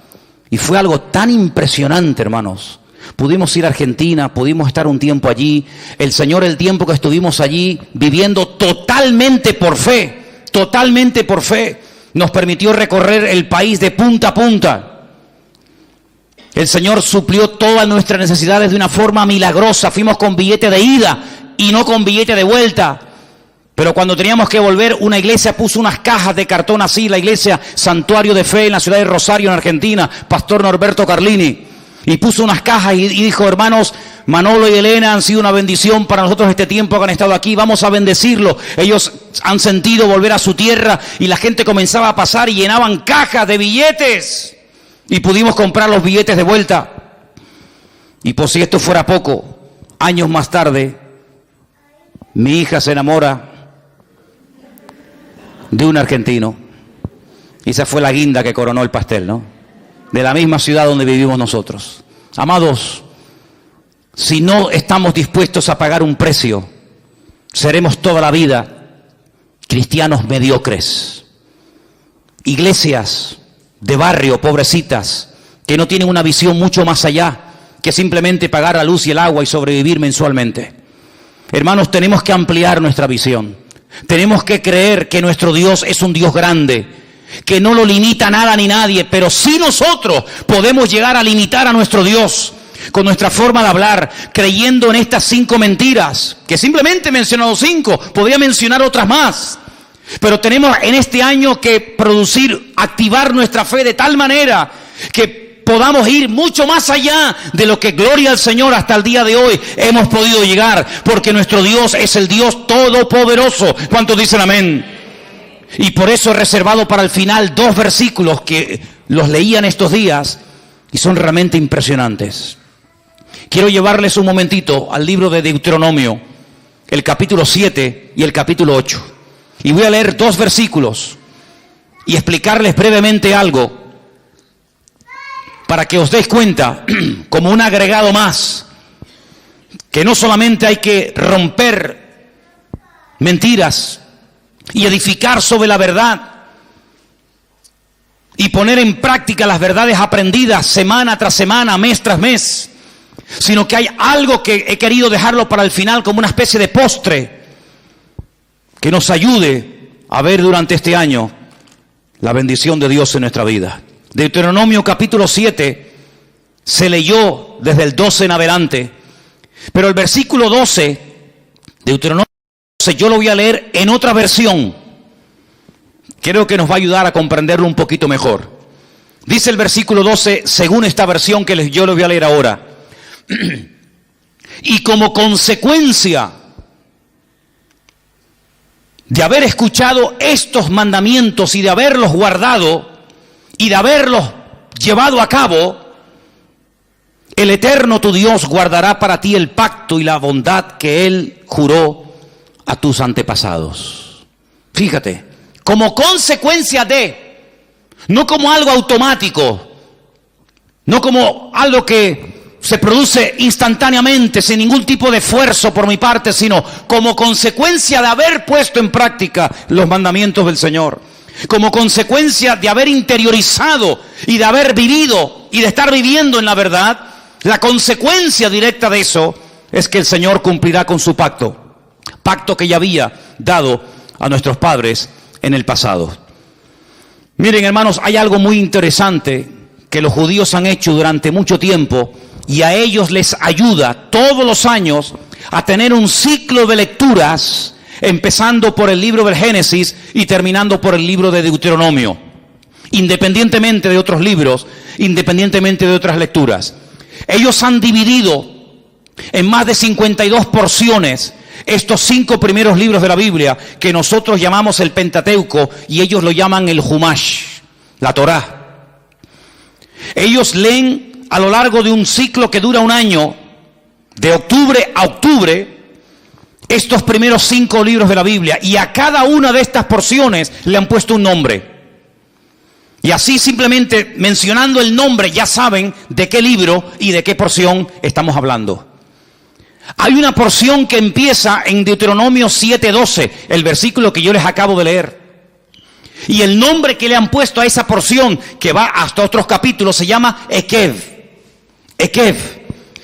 Y fue algo tan impresionante, hermanos. Pudimos ir a Argentina, pudimos estar un tiempo allí. El Señor, el tiempo que estuvimos allí, viviendo totalmente por fe, nos permitió recorrer el país de punta a punta. El Señor suplió todas nuestras necesidades de una forma milagrosa. Fuimos con billete de ida y no con billete de vuelta. Pero cuando teníamos que volver, una iglesia puso unas cajas de cartón así, la iglesia Santuario de Fe en la ciudad de Rosario, en Argentina, Pastor Norberto Carlini, y puso unas cajas y dijo, hermanos, Manolo y Elena han sido una bendición para nosotros este tiempo que han estado aquí, vamos a bendecirlo. Ellos han sentido volver a su tierra y la gente comenzaba a pasar y llenaban cajas de billetes y pudimos comprar los billetes de vuelta. Y por si esto fuera poco, años más tarde, mi hija se enamora de un argentino. Y esa fue la guinda que coronó el pastel, ¿no? De la misma ciudad donde vivimos nosotros. Amados, si no estamos dispuestos a pagar un precio, seremos toda la vida cristianos mediocres. Iglesias de barrio, pobrecitas, que no tienen una visión mucho más allá que simplemente pagar la luz y el agua y sobrevivir mensualmente. Hermanos, tenemos que ampliar nuestra visión. Tenemos que creer que nuestro Dios es un Dios grande, que no lo limita nada ni nadie, pero sí nosotros podemos llegar a limitar a nuestro Dios con nuestra forma de hablar, creyendo en estas 5 mentiras, que simplemente he mencionado 5, podría mencionar otras más. Pero tenemos en este año que activar nuestra fe de tal manera que podamos ir mucho más allá de lo que, gloria al Señor, hasta el día de hoy hemos podido llegar, porque nuestro Dios es el Dios todopoderoso. ¿Cuántos dicen amén? Y por eso he reservado para el final 2 versículos que los leí en estos días y son realmente impresionantes. Quiero llevarles un momentito al libro de Deuteronomio, el capítulo 7 y el capítulo 8. Y voy a leer 2 versículos y explicarles brevemente algo, para que os deis cuenta, como un agregado más, que no solamente hay que romper mentiras y edificar sobre la verdad y poner en práctica las verdades aprendidas semana tras semana, mes tras mes, sino que hay algo que he querido dejarlo para el final como una especie de postre que nos ayude a ver durante este año la bendición de Dios en nuestra vida. Deuteronomio capítulo 7 se leyó desde el 12 en adelante, pero el versículo 12, Deuteronomio 12, yo lo voy a leer en otra versión. Creo que nos va a ayudar a comprenderlo un poquito mejor. Dice el versículo 12, según esta versión que yo lo voy a leer ahora. Y como consecuencia de haber escuchado estos mandamientos y de haberlos guardado y de haberlos llevado a cabo, el Eterno tu Dios guardará para ti el pacto y la bondad que Él juró a tus antepasados. Fíjate, como consecuencia de, no como algo automático, no como algo que se produce instantáneamente, sin ningún tipo de esfuerzo por mi parte, sino como consecuencia de haber puesto en práctica los mandamientos del Señor, como consecuencia de haber interiorizado y de haber vivido y de estar viviendo en la verdad. La consecuencia directa de eso es que el Señor cumplirá con su pacto que ya había dado a nuestros padres en el pasado. Miren, hermanos, hay algo muy interesante que los judíos han hecho durante mucho tiempo, y a ellos les ayuda todos los años a tener un ciclo de lecturas, empezando por el libro del Génesis y terminando por el libro de Deuteronomio, independientemente de otros libros, independientemente de otras lecturas. Ellos han dividido en más de 52 porciones estos 5 primeros libros de la Biblia, que nosotros llamamos el Pentateuco y ellos lo llaman el Humash, la Torá. Ellos leen a lo largo de un ciclo que dura un año, de octubre a octubre, estos primeros 5 libros de la Biblia, y a cada una de estas porciones le han puesto un nombre. Y así, simplemente mencionando el nombre, ya saben de qué libro y de qué porción estamos hablando. Hay una porción que empieza en Deuteronomio 7:12, el versículo que yo les acabo de leer. Y el nombre que le han puesto a esa porción, que va hasta otros capítulos, se llama Ekev. Ekev.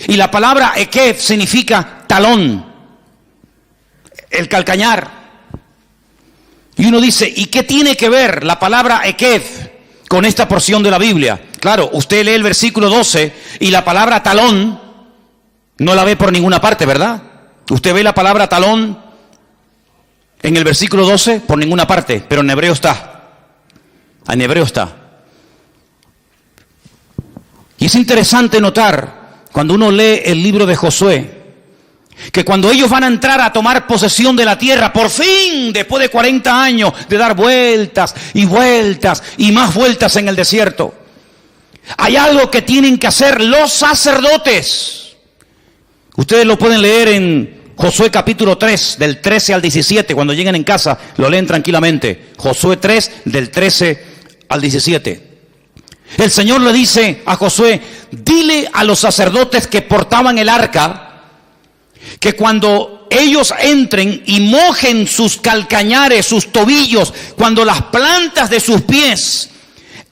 Y la palabra Ekev significa talón, el calcañar. Y uno dice, ¿y qué tiene que ver la palabra Ekev con esta porción de la Biblia? Claro, usted lee el versículo 12 y la palabra talón no la ve por ninguna parte, ¿verdad? Usted ve la palabra talón en el versículo 12 por ninguna parte, pero en hebreo está. En hebreo está. Y es interesante notar, cuando uno lee el libro de Josué, que cuando ellos van a entrar a tomar posesión de la tierra, por fin, después de 40 años de dar vueltas y vueltas y más vueltas en el desierto, hay algo que tienen que hacer los sacerdotes. Ustedes lo pueden leer en Josué capítulo 3, del 13 al 17, cuando lleguen en casa, lo leen tranquilamente. Josué 3, del 13 al 17. El Señor le dice a Josué, dile a los sacerdotes que portaban el arca, que cuando ellos entren y mojen sus calcañares, sus tobillos, cuando las plantas de sus pies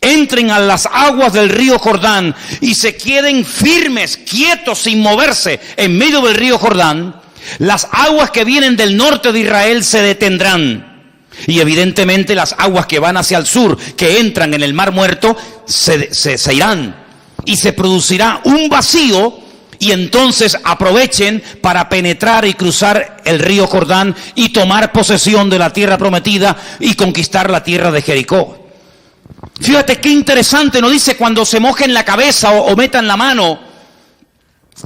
entren a las aguas del río Jordán y se queden firmes, quietos, sin moverse en medio del río Jordán, las aguas que vienen del norte de Israel se detendrán. Y evidentemente las aguas que van hacia el sur, que entran en el Mar Muerto, se irán. Y se producirá un vacío, y entonces aprovechen para penetrar y cruzar el río Jordán y tomar posesión de la tierra prometida y conquistar la tierra de Jericó. Fíjate qué interesante, no dice cuando se mojen la cabeza o metan la mano,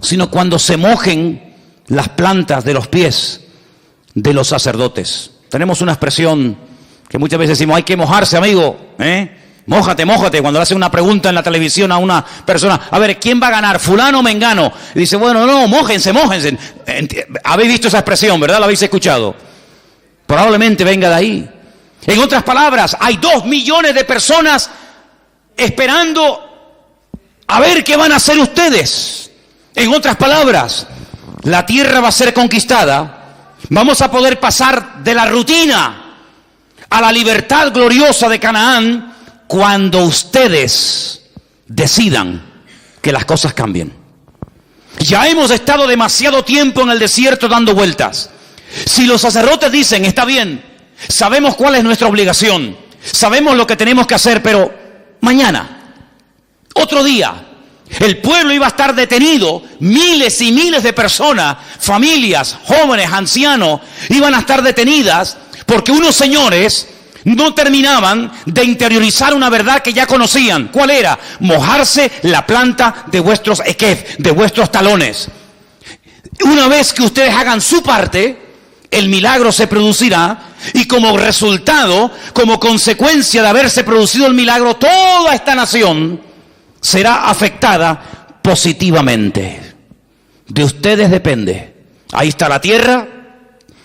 sino cuando se mojen las plantas de los pies de los sacerdotes. Tenemos una expresión que muchas veces decimos, hay que mojarse, amigo, mójate, cuando le hacen una pregunta en la televisión a una persona, a ver, ¿quién va a ganar, fulano o mengano? Y dice, bueno, no, mójense. Habéis visto esa expresión, ¿verdad? ¿La habéis escuchado? Probablemente venga de ahí. En otras palabras, hay 2 millones de personas esperando a ver qué van a hacer ustedes. En otras palabras, la tierra va a ser conquistada. Vamos a poder pasar de la rutina a la libertad gloriosa de Canaán cuando ustedes decidan que las cosas cambien. Ya hemos estado demasiado tiempo en el desierto dando vueltas. Si los sacerdotes dicen, está bien, sabemos cuál es nuestra obligación, sabemos lo que tenemos que hacer, pero mañana, otro día, el pueblo iba a estar detenido, miles y miles de personas, familias, jóvenes, ancianos, iban a estar detenidas porque unos señores no terminaban de interiorizar una verdad que ya conocían. ¿Cuál era? Mojarse la planta de vuestros ekev, de vuestros talones. Una vez que ustedes hagan su parte, el milagro se producirá, y como resultado, como consecuencia de haberse producido el milagro, toda esta nación será afectada positivamente. De ustedes depende. Ahí está la tierra,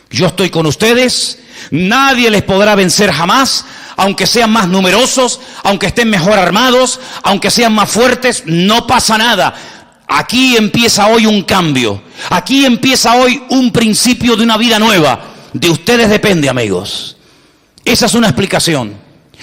yo estoy con ustedes, nadie les podrá vencer jamás, aunque sean más numerosos, aunque estén mejor armados, aunque sean más fuertes, no pasa nada. Aquí empieza hoy un cambio. Aquí empieza hoy un principio de una vida nueva. De ustedes depende, amigos. Esa es una explicación.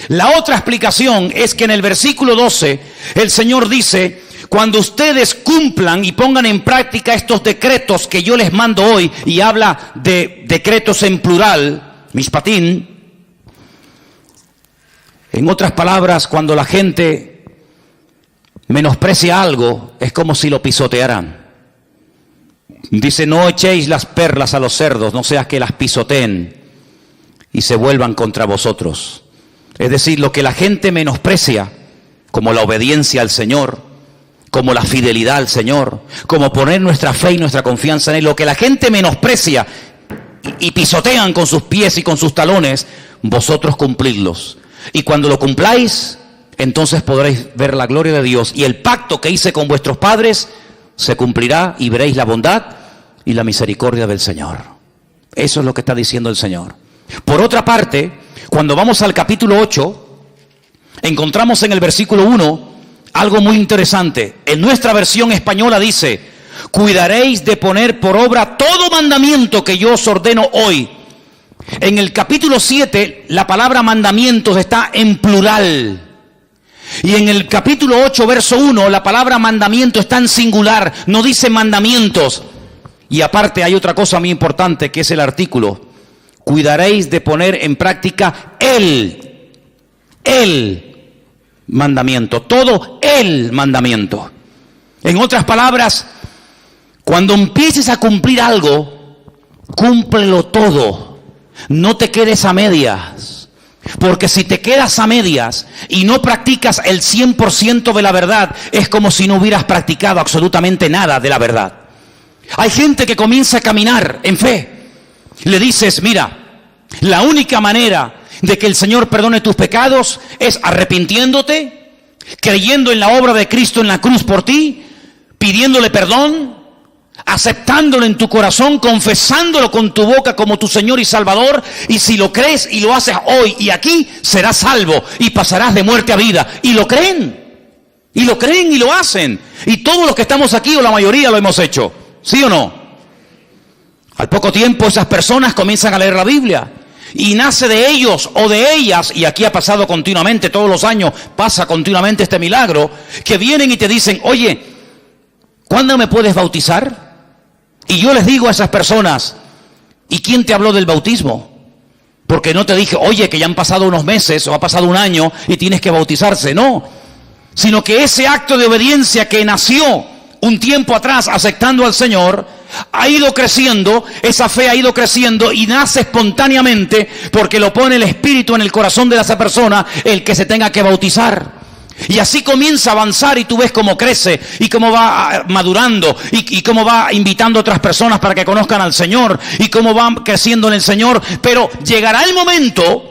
La otra explicación es que en el versículo 12 el Señor dice: cuando ustedes cumplan y pongan en práctica estos decretos que yo les mando hoy, y habla de decretos en plural, mishpatim. En otras palabras, cuando la gente menosprecia algo, es como si lo pisotearan. Dice: no echéis las perlas a los cerdos, no sea que las pisoteen y se vuelvan contra vosotros. Es decir, lo que la gente menosprecia, como la obediencia al Señor, como la fidelidad al Señor, como poner nuestra fe y nuestra confianza en Él, lo que la gente menosprecia y pisotean con sus pies y con sus talones, vosotros cumplidlos. Y cuando lo cumpláis, entonces podréis ver la gloria de Dios, y el pacto que hice con vuestros padres se cumplirá, y veréis la bondad y la misericordia del Señor. Eso es lo que está diciendo el Señor. Por otra parte, cuando vamos al capítulo 8, encontramos en el versículo 1 algo muy interesante. En nuestra versión española dice: cuidaréis de poner por obra todo mandamiento que yo os ordeno hoy. En el capítulo 7, la palabra mandamientos está en plural. Y en el capítulo 8, verso 1, la palabra mandamiento está en singular, no dice mandamientos. Y aparte hay otra cosa muy importante, que es el artículo. Cuidaréis de poner en práctica el mandamiento, todo el mandamiento. En otras palabras, cuando empieces a cumplir algo, cúmplelo todo. No te quedes a medias. Porque si te quedas a medias y no practicas el 100% de la verdad, es como si no hubieras practicado absolutamente nada de la verdad. Hay gente que comienza a caminar en fe. Le dices: mira, la única manera de que el Señor perdone tus pecados es arrepintiéndote, creyendo en la obra de Cristo en la cruz por ti, pidiéndole perdón, aceptándolo en tu corazón, confesándolo con tu boca como tu Señor y Salvador, y si lo crees y lo haces hoy y aquí, serás salvo y pasarás de muerte a vida. Y lo creen, y lo hacen. Y todos los que estamos aquí, o la mayoría, lo hemos hecho. ¿Sí o no? Al poco tiempo esas personas comienzan a leer la Biblia, y nace de ellos o de ellas, y aquí ha pasado continuamente, todos los años pasa continuamente este milagro, que vienen y te dicen: oye, ¿cuándo me puedes bautizar? Y yo les digo a esas personas: ¿y quién te habló del bautismo? Porque no te dije: oye, que ya han pasado unos meses o ha pasado un año y tienes que bautizarse. No, sino que ese acto de obediencia que nació un tiempo atrás aceptando al Señor, ha ido creciendo, esa fe ha ido creciendo y nace espontáneamente porque lo pone el Espíritu en el corazón de esa persona, el que se tenga que bautizar. Y así comienza a avanzar, y tú ves cómo crece y cómo va madurando y cómo va invitando a otras personas para que conozcan al Señor y cómo va creciendo en el Señor. Pero llegará el momento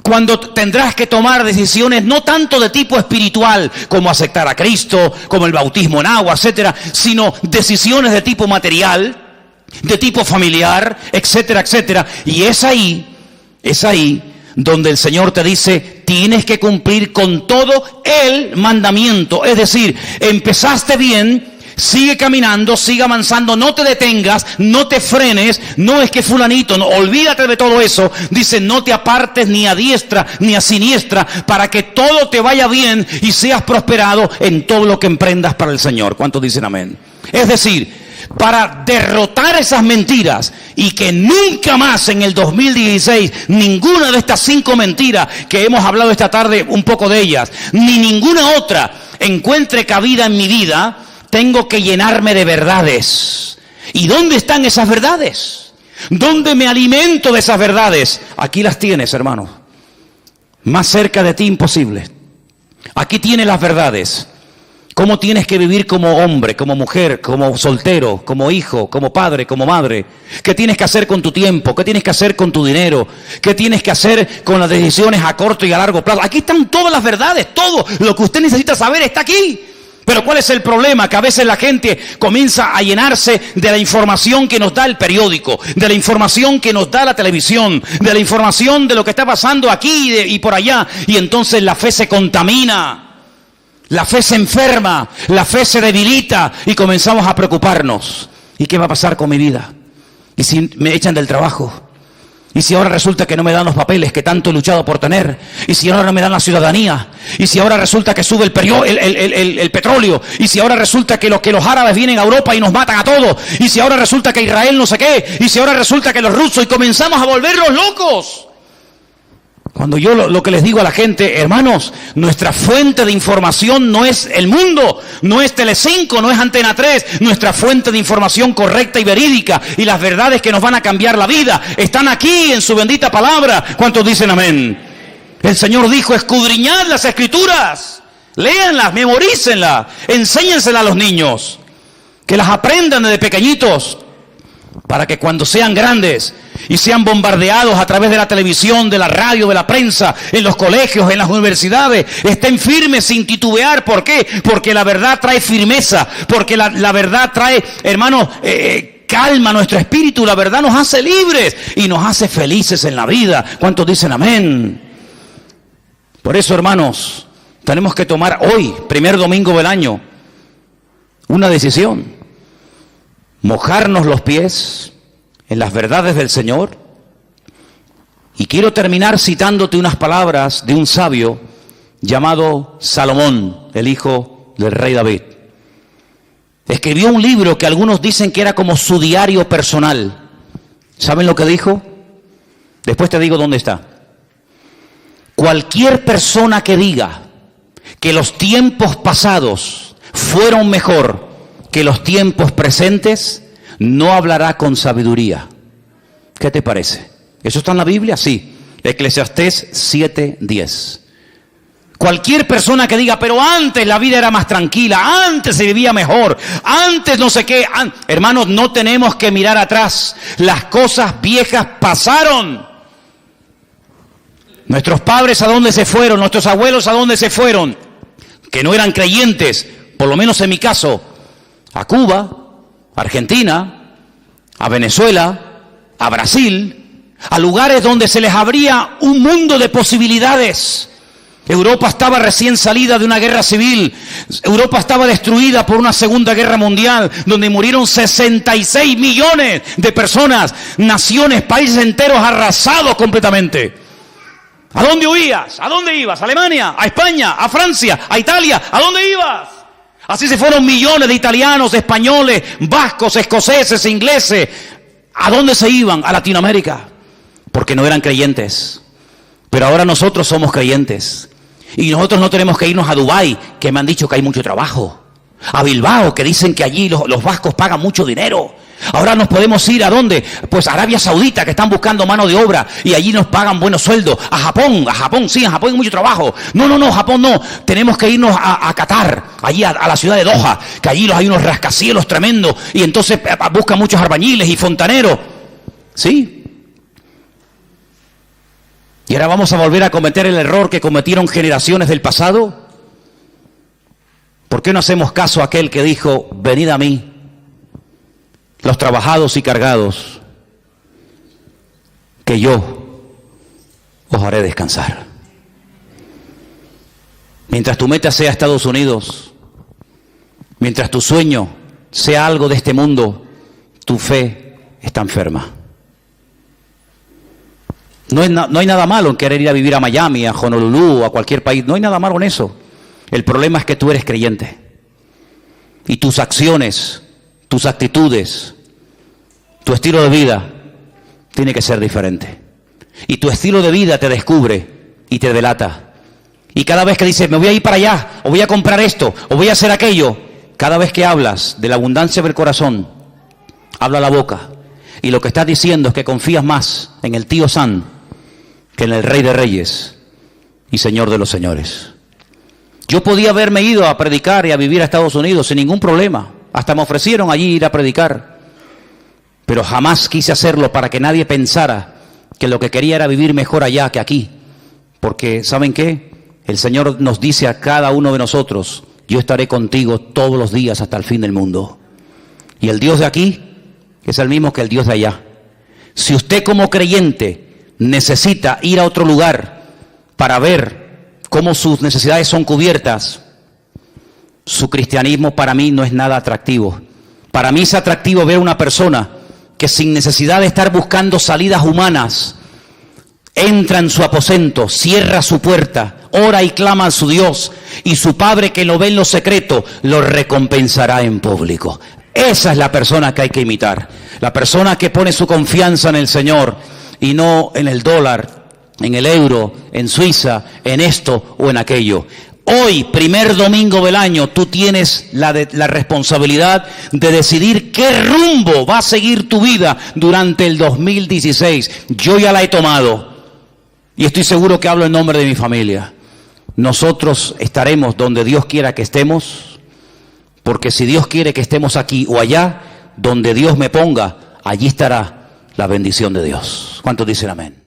cuando tendrás que tomar decisiones no tanto de tipo espiritual, como aceptar a Cristo, como el bautismo en agua, etcétera, sino decisiones de tipo material, de tipo familiar, etcétera, etcétera. Y es ahí donde el Señor te dice: tienes que cumplir con todo el mandamiento. Es decir, empezaste bien, sigue caminando, sigue avanzando, no te detengas, no te frenes. No es que fulanito, no, olvídate de todo eso. Dice: no te apartes ni a diestra ni a siniestra, para que todo te vaya bien y seas prosperado en todo lo que emprendas para el Señor. ¿Cuántos dicen amén? Es decir, para derrotar esas mentiras y que nunca más en el 2016 ninguna de estas 5 mentiras que hemos hablado esta tarde, un poco de ellas, ni ninguna otra encuentre cabida en mi vida, tengo que llenarme de verdades. ¿Y dónde están esas verdades? ¿Dónde me alimento de esas verdades? Aquí las tienes, hermano. Más cerca de ti imposible. Aquí tienes las verdades. Cómo tienes que vivir como hombre, como mujer, como soltero, como hijo, como padre, como madre. ¿Qué tienes que hacer con tu tiempo? ¿Qué tienes que hacer con tu dinero? ¿Qué tienes que hacer con las decisiones a corto y a largo plazo? Aquí están todas las verdades. Todo lo que usted necesita saber está aquí. Pero ¿cuál es el problema? Que a veces la gente comienza a llenarse de la información que nos da el periódico, de la información que nos da la televisión, de la información de lo que está pasando aquí y por allá. Y entonces la fe se contamina. La fe se enferma, la fe se debilita y comenzamos a preocuparnos. ¿Y qué va a pasar con mi vida? ¿Y si me echan del trabajo? ¿Y si ahora resulta que no me dan los papeles que tanto he luchado por tener? ¿Y si ahora no me dan la ciudadanía? ¿Y si ahora resulta que sube el petróleo? ¿Y si ahora resulta que los árabes vienen a Europa y nos matan a todos? ¿Y si ahora resulta que Israel no sé qué? ¿Y si ahora resulta que los rusos? Y comenzamos a volvernos locos. Cuando yo lo que les digo a la gente, hermanos, nuestra fuente de información no es el mundo, no es Telecinco, no es Antena 3, nuestra fuente de información correcta y verídica y las verdades que nos van a cambiar la vida están aquí en su bendita palabra. ¿Cuántos dicen amén? El Señor dijo, escudriñad las Escrituras, léanlas, memorícenlas, enséñenselas a los niños, que las aprendan desde pequeñitos, para que cuando sean grandes y sean bombardeados a través de la televisión, de la radio, de la prensa, en los colegios, en las universidades, estén firmes sin titubear. ¿Por qué? Porque la verdad trae firmeza, porque la verdad trae, hermanos, calma a nuestro espíritu. La verdad nos hace libres y nos hace felices en la vida. ¿Cuántos dicen amén? Por eso, hermanos, tenemos que tomar hoy, primer domingo del año, una decisión. Mojarnos los pies en las verdades del Señor. Y quiero terminar citándote unas palabras de un sabio llamado Salomón, el hijo del rey David. Escribió un libro que algunos dicen que era como su diario personal. ¿Saben lo que dijo? Después te digo dónde está. Cualquier persona que diga que los tiempos pasados fueron mejor que los tiempos presentes, no hablará con sabiduría. ¿Qué te parece? ¿Eso está en la Biblia? Sí. Eclesiastés 7:10. Cualquier persona que diga, pero antes la vida era más tranquila, antes se vivía mejor, antes no sé qué. Hermanos, no tenemos que mirar atrás. Las cosas viejas pasaron. Nuestros padres, ¿a dónde se fueron? Nuestros abuelos, ¿a dónde se fueron? Que no eran creyentes, por lo menos en mi caso. A Cuba, a Argentina, a Venezuela, a Brasil, a lugares donde se les abría un mundo de posibilidades. Europa estaba recién salida de una guerra civil, Europa estaba destruida por una segunda guerra mundial, donde murieron 66 millones de personas, naciones, países enteros arrasados completamente. ¿A dónde huías? ¿A dónde ibas? ¿A Alemania? ¿A España? ¿A Francia? ¿A Italia? ¿A dónde ibas? Así se fueron millones de italianos, españoles, vascos, escoceses, ingleses. ¿A dónde se iban? A Latinoamérica. Porque no eran creyentes. Pero ahora nosotros somos creyentes. Y nosotros no tenemos que irnos a Dubái, que me han dicho que hay mucho trabajo. A Bilbao, que dicen que allí los vascos pagan mucho dinero. Ahora nos podemos ir ¿a dónde? Pues a Arabia Saudita, que están buscando mano de obra y allí nos pagan buenos sueldos. A Japón, sí, en Japón hay mucho trabajo. No, Japón no. Tenemos que irnos a Qatar, allí a la ciudad de Doha, que allí hay unos rascacielos tremendos y entonces buscan muchos albañiles y fontaneros. ¿Sí? Y ahora vamos a volver a cometer el error que cometieron generaciones del pasado. ¿Por qué no hacemos caso a aquel que dijo, venid a mí, los trabajados y cargados, que yo os haré descansar? Mientras tu meta sea Estados Unidos, mientras tu sueño sea algo de este mundo, tu fe está enferma. No hay nada malo en querer ir a vivir a Miami, a Honolulu, a cualquier país. No hay nada malo en eso. El problema es que tú eres creyente. Y tus acciones, tus actitudes, tu estilo de vida tiene que ser diferente. Y tu estilo de vida te descubre y te delata. Y cada vez que dices, me voy a ir para allá, o voy a comprar esto, o voy a hacer aquello, cada vez que hablas de la abundancia del corazón, habla la boca. Y lo que estás diciendo es que confías más en el tío Sam que en el Rey de Reyes y Señor de los Señores. Yo podía haberme ido a predicar y a vivir a Estados Unidos sin ningún problema. Hasta me ofrecieron allí ir a predicar. Pero jamás quise hacerlo para que nadie pensara que lo que quería era vivir mejor allá que aquí. Porque, ¿saben qué? El Señor nos dice a cada uno de nosotros, yo estaré contigo todos los días hasta el fin del mundo. Y el Dios de aquí es el mismo que el Dios de allá. Si usted como creyente necesita ir a otro lugar para ver cómo sus necesidades son cubiertas, su cristianismo para mí no es nada atractivo. Para mí es atractivo ver a una persona que sin necesidad de estar buscando salidas humanas, entra en su aposento, cierra su puerta, ora y clama a su Dios, y su Padre que lo ve en lo secreto, lo recompensará en público. Esa es la persona que hay que imitar. La persona que pone su confianza en el Señor y no en el dólar, en el euro, en Suiza, en esto o en aquello. Hoy, primer domingo del año, tú tienes la responsabilidad de decidir qué rumbo va a seguir tu vida durante el 2016. Yo ya la he tomado y estoy seguro que hablo en nombre de mi familia. Nosotros estaremos donde Dios quiera que estemos, porque si Dios quiere que estemos aquí o allá, donde Dios me ponga, allí estará la bendición de Dios. ¿Cuántos dicen amén?